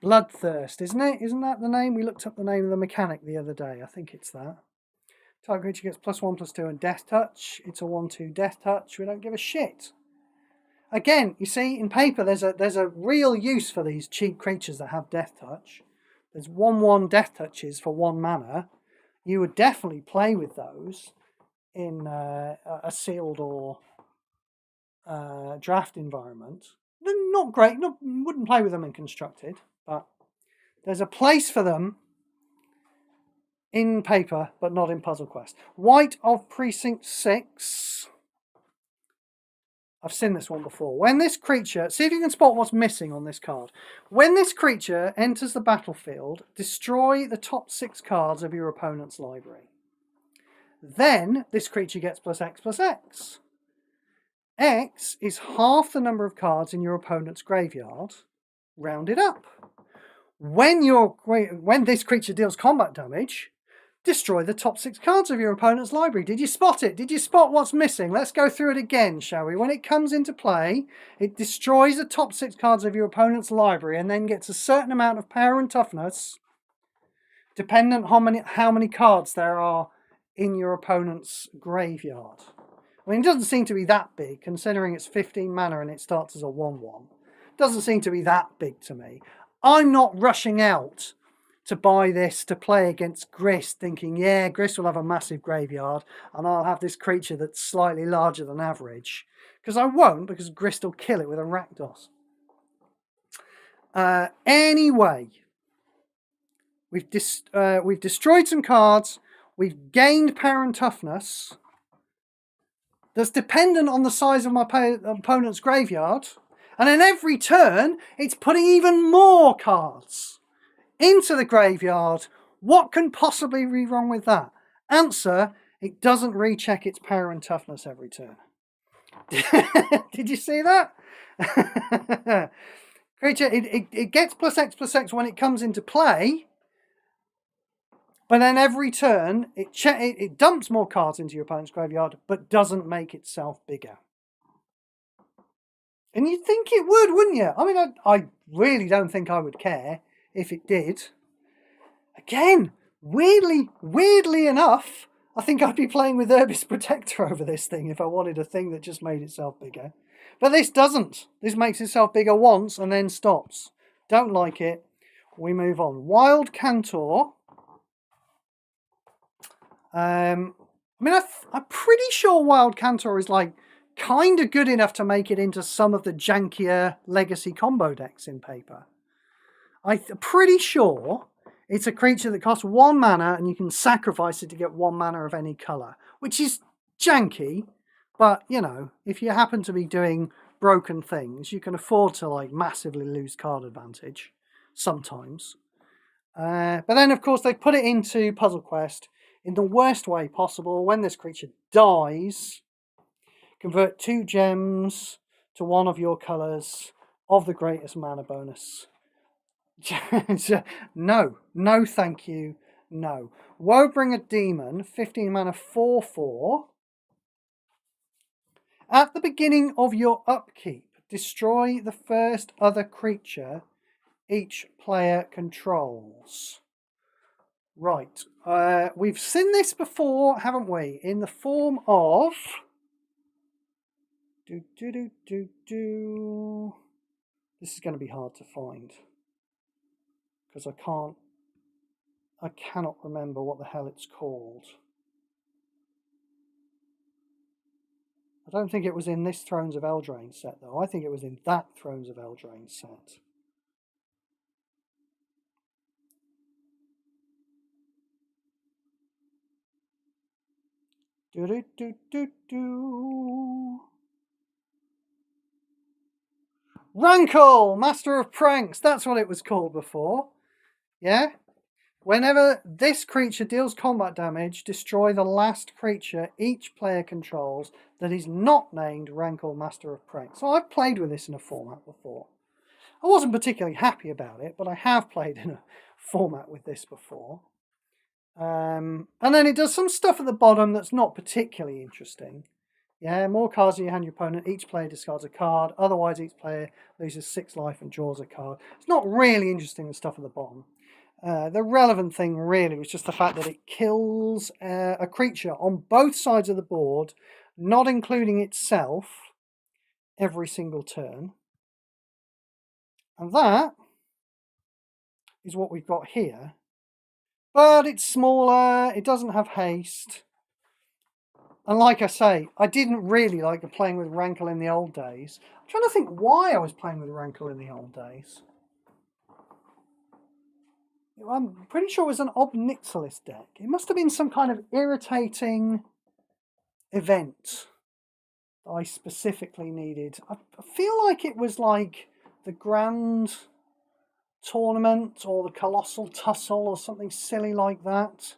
Bloodthirst, isn't it? Isn't that the name? We looked up the name of the mechanic the other day. I think it's that. Target creature gets +1/+2 and Death Touch. It's a 1/2 Death Touch. We don't give a shit. Again, you see, in paper, there's a real use for these cheap creatures that have Death Touch. There's 1/1 Death Touches for 1 mana. You would definitely play with those in a sealed or draft environment. They're not great. Wouldn't play with them in constructed, but there's a place for them in paper, but not in Puzzle Quest. White of Precinct 6. I've seen this one before. When this creature, see if you can spot what's missing on this card. When this creature enters the battlefield, destroy the top 6 cards of your opponent's library. Then this creature gets +X/+X. X is half the number of cards in your opponent's graveyard, rounded up. When this creature deals combat damage, destroy the top 6 cards of your opponent's library. Did you spot it? Did you spot what's missing? Let's go through it again, shall we? When it comes into play, it destroys the top 6 cards of your opponent's library and then gets a certain amount of power and toughness, dependent on how many cards there are in your opponent's graveyard. I mean, it doesn't seem to be that big, considering it's 15 mana and it starts as a 1/1. It doesn't seem to be that big to me. I'm not rushing out to buy this to play against Grist, thinking, yeah, Grist will have a massive graveyard and I'll have this creature that's slightly larger than average. Because I won't, because Grist will kill it with a Rakdos. Anyway, we've destroyed some cards. We've gained power and toughness. That's dependent on the size of my opponent's graveyard. And then every turn, it's putting even more cards into the graveyard. What can possibly be wrong with that? Answer, it doesn't recheck its power and toughness every turn. Did you see that? Creature, it gets +X/+X when it comes into play, but then every turn, it dumps more cards into your opponent's graveyard, but doesn't make itself bigger. And you'd think it would, wouldn't you? I mean, I really don't think I would care if it did. Again, weirdly enough, I think I'd be playing with Urbis Protector over this thing if I wanted a thing that just made itself bigger. But this doesn't. This makes itself bigger once and then stops. Don't like it. We move on. Wild Cantor. I'm pretty sure Wild Cantor is like kind of good enough to make it into some of the jankier legacy combo decks in paper. I'm pretty sure it's a creature that costs 1 mana and you can sacrifice it to get 1 mana of any colour, which is janky, but, you know, if you happen to be doing broken things, you can afford to, like, massively lose card advantage sometimes. But then, of course, they put it into Puzzle Quest in the worst way possible. When this creature dies, convert 2 gems to one of your colours of the greatest mana bonus. No, thank you. No. Woebringer Demon, 15 mana, 4/4. At the beginning of your upkeep, destroy the first other creature each player controls. Right. We've seen this before, haven't we? In the form of... This is going to be hard to find. Because I cannot remember what the hell it's called. I don't think it was in this Thrones of Eldraine set, though. I think it was in that Thrones of Eldraine set. Rankle! Master of Pranks! That's what it was called before. Yeah? Whenever this creature deals combat damage, destroy the last creature each player controls that is not named Rankle Master of Pranks. So I've played with this in a format before. I wasn't particularly happy about it, but I have played in a format with this before. And then it does some stuff at the bottom that's not particularly interesting. Yeah, more cards in your hand, your opponent. Each player discards a card. Otherwise, each player loses 6 life and draws a card. It's not really interesting, the stuff at the bottom. The relevant thing really was just the fact that it kills a creature on both sides of the board, not including itself, every single turn. And that is what we've got here. But it's smaller, it doesn't have haste. And like I say, I didn't really like playing with Rankle in the old days. I'm trying to think why I was playing with Rankle in the old days. I'm pretty sure it was an Ob Nixilis deck. It must have been some kind of irritating event that I specifically needed. I feel like it was like the Grand Tournament or the Colossal Tussle or something silly like that.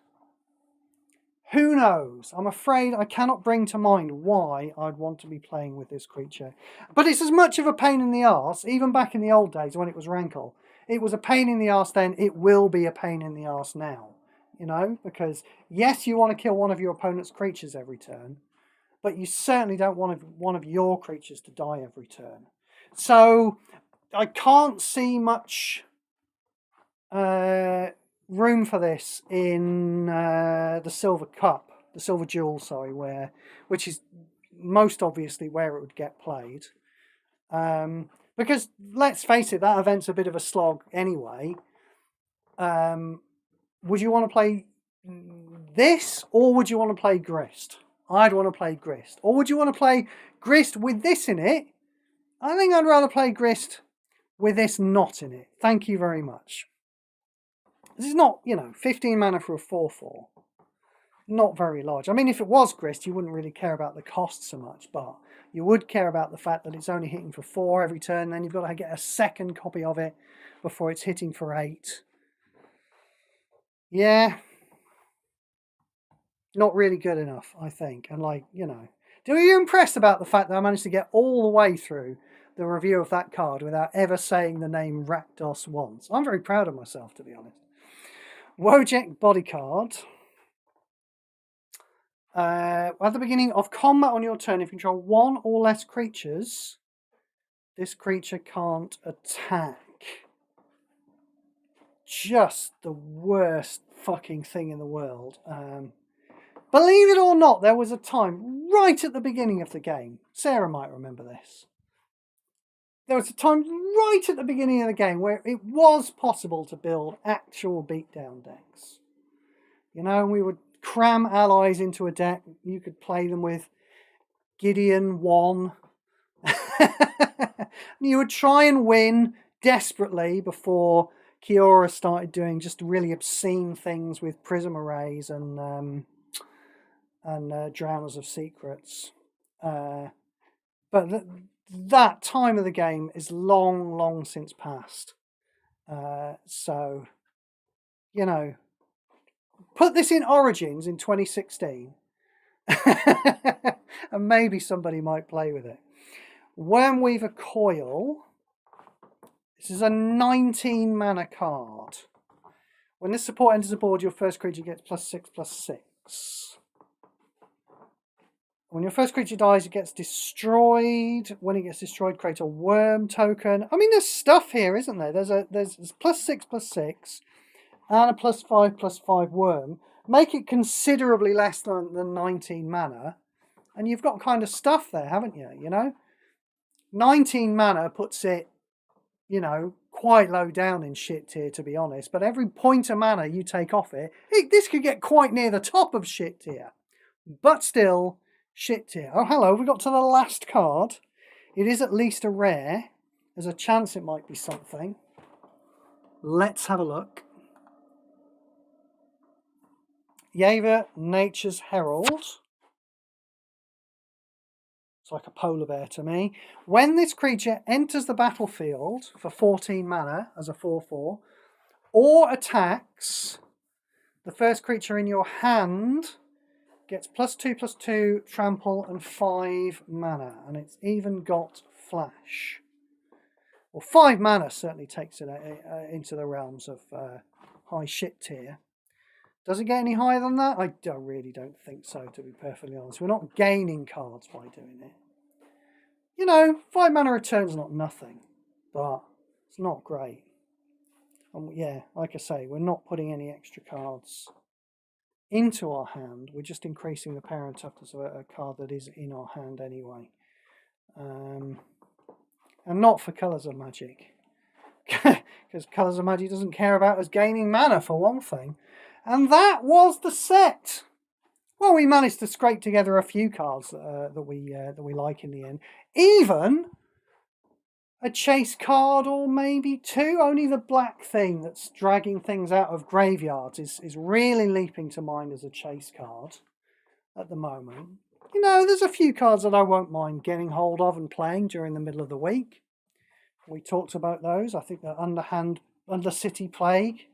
Who knows? I'm afraid I cannot bring to mind why I'd want to be playing with this creature. But it's as much of a pain in the arse, even back in the old days when it was Rankle. It was a pain in the arse then, it will be a pain in the arse now. You know, because yes, you want to kill one of your opponent's creatures every turn, but you certainly don't want one of your creatures to die every turn. So I can't see much room for this in the Silver Cup, the Silver Jewel, sorry, which is most obviously where it would get played. Because let's face it, that event's a bit of a slog anyway. Would you want to play this, or would you want to play Grist? I'd want to play Grist. Or would you want to play Grist with this in it? I think I'd rather play Grist with this not in it. Thank you very much. This is not, 15 mana for a 4/4. Not very large. I mean, if it was Grist, you wouldn't really care about the cost so much, but you would care about the fact that it's only hitting for 4 every turn, then you've got to get a second copy of it before it's hitting for 8. Yeah. Not really good enough, I think. And are you impressed about the fact that I managed to get all the way through the review of that card without ever saying the name Rakdos once? I'm very proud of myself, to be honest. Wojek Bodycard. At the beginning of combat on your turn, if you control 1 or less creatures, this creature can't attack. Just the worst fucking thing in the world. Believe it or not, there was a time right at the beginning of the game. Sarah might remember this. There was a time right at the beginning of the game where it was possible to build actual beatdown decks. We would cram allies into a deck. You could play them with Gideon 1. You would try and win desperately before Kiora started doing just really obscene things with Prism Arrays and Drowners of Secrets. But that time of the game is long, long since past. So, put this in Origins in 2016 and maybe somebody might play with it. Wormweaver Coil. This is a 19 mana card. When this support enters the board, your first creature gets +6/+6. When your first creature dies, it gets destroyed. When it gets destroyed, create a worm token. I mean, there's stuff here, isn't there? There's +6/+6. and a +5/+5 worm, make it considerably less than 19 mana, and you've got kind of stuff there, haven't you? You know, 19 mana puts it, you know, quite low down in shit tier, to be honest. But every point of mana you take off it, this could get quite near the top of shit tier. But still, shit tier. Oh, hello, we got to the last card. It is at least a rare. There's a chance it might be something. Let's have a look. Yaeva, Nature's Herald. It's like a polar bear to me. When this creature enters the battlefield for 14 mana as a 4/4, or attacks, the first creature in your hand gets +2/+2, trample, and 5 mana. And it's even got flash. Well, 5 mana certainly takes it into the realms of high shit tier. Does it get any higher than that? I really don't think so, to be perfectly honest. We're not gaining cards by doing it. You know, 5 mana return's not nothing, but it's not great. And yeah, like I say, we're not putting any extra cards into our hand. We're just increasing the power and toughness of a card that is in our hand anyway. And not for Colours of Magic. Because Colours of Magic doesn't care about us gaining mana, for one thing. And that was the set. Well, we managed to scrape together a few cards that we like in the end. Even a chase card, or maybe two. Only the black thing that's dragging things out of graveyards is really leaping to mind as a chase card at the moment. You know, there's a few cards that I won't mind getting hold of and playing during the middle of the week. We talked about those. I think the Undercity Plague,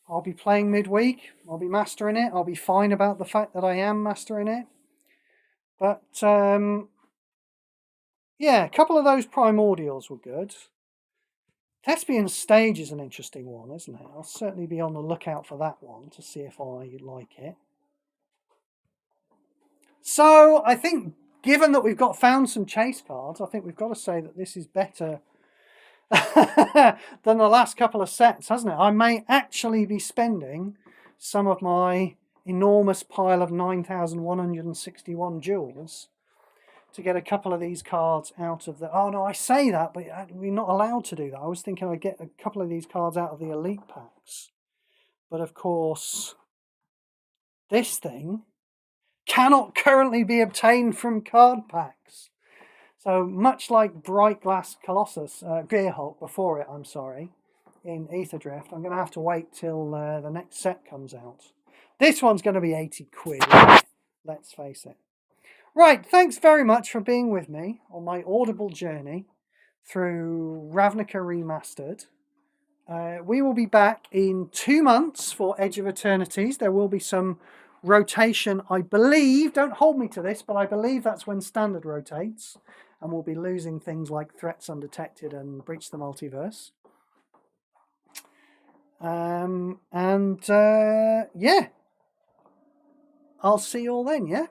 I'll be playing midweek. I'll be mastering it. I'll be fine about the fact that I am mastering it. But, yeah, a couple of those primordials were good. Thespian Stage is an interesting one, isn't it? I'll certainly be on the lookout for that one to see if I like it. So, I think, given that we've found some chase cards, I think we've got to say that this is better than the last couple of sets, hasn't it? I may actually be spending some of my enormous pile of 9,161 jewels to get a couple of these cards out of the... Oh, no, I say that, but we're not allowed to do that. I was thinking I'd get a couple of these cards out of the elite packs. But, of course, this thing cannot currently be obtained from card packs. So, much like Bright Glass Colossus, Gearhulk before it, I'm sorry, in Aetherdrift, I'm going to have to wait till the next set comes out. This one's going to be 80 quid, let's face it. Right, thanks very much for being with me on my audible journey through Ravnica Remastered. We will be back in 2 months for Edge of Eternities. There will be some rotation, I believe. Don't hold me to this, but I believe that's when Standard rotates. And we'll be losing things like Threats Undetected and Breach the Multiverse. Yeah. I'll see you all then, yeah?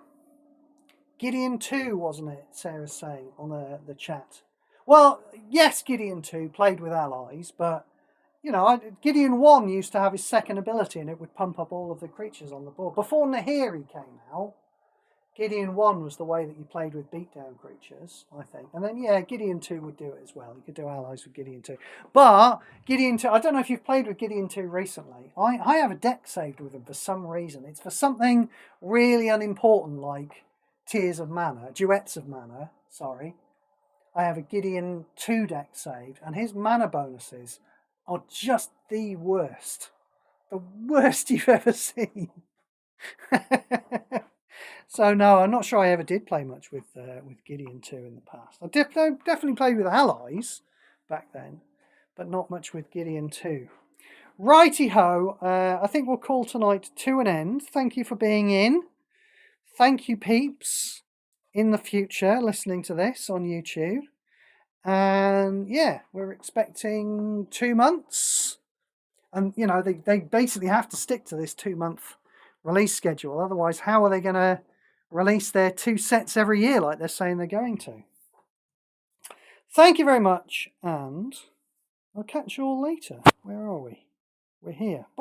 Gideon 2, wasn't it, Sarah's saying on the chat. Well, yes, Gideon 2 played with allies, but, you know, Gideon 1 used to have his second ability and it would pump up all of the creatures on the board. Before Nahiri came out, Gideon 1 was the way that you played with beatdown creatures, I think. And then, yeah, Gideon 2 would do it as well. You could do allies with Gideon 2. But Gideon 2, I don't know if you've played with Gideon 2 recently. I have a deck saved with him for some reason. It's for something really unimportant like Tears of Mana, Duets of Mana, sorry. I have a Gideon 2 deck saved, and his mana bonuses are just the worst. The worst you've ever seen. So no, I'm not sure I ever did play much with Gideon 2 in the past. I definitely played with allies back then, but not much with Gideon 2. Righty-ho, I think we'll call tonight to an end. Thank you for being in. Thank you, peeps, in the future, listening to this on YouTube. And yeah, we're expecting 2 months. And, you know, they basically have to stick to this 2-month release schedule. Otherwise, how are they going to release their 2 sets every year like they're saying they're going to? Thank you very much, and I'll catch you all later. Where are we? We're here. Bye.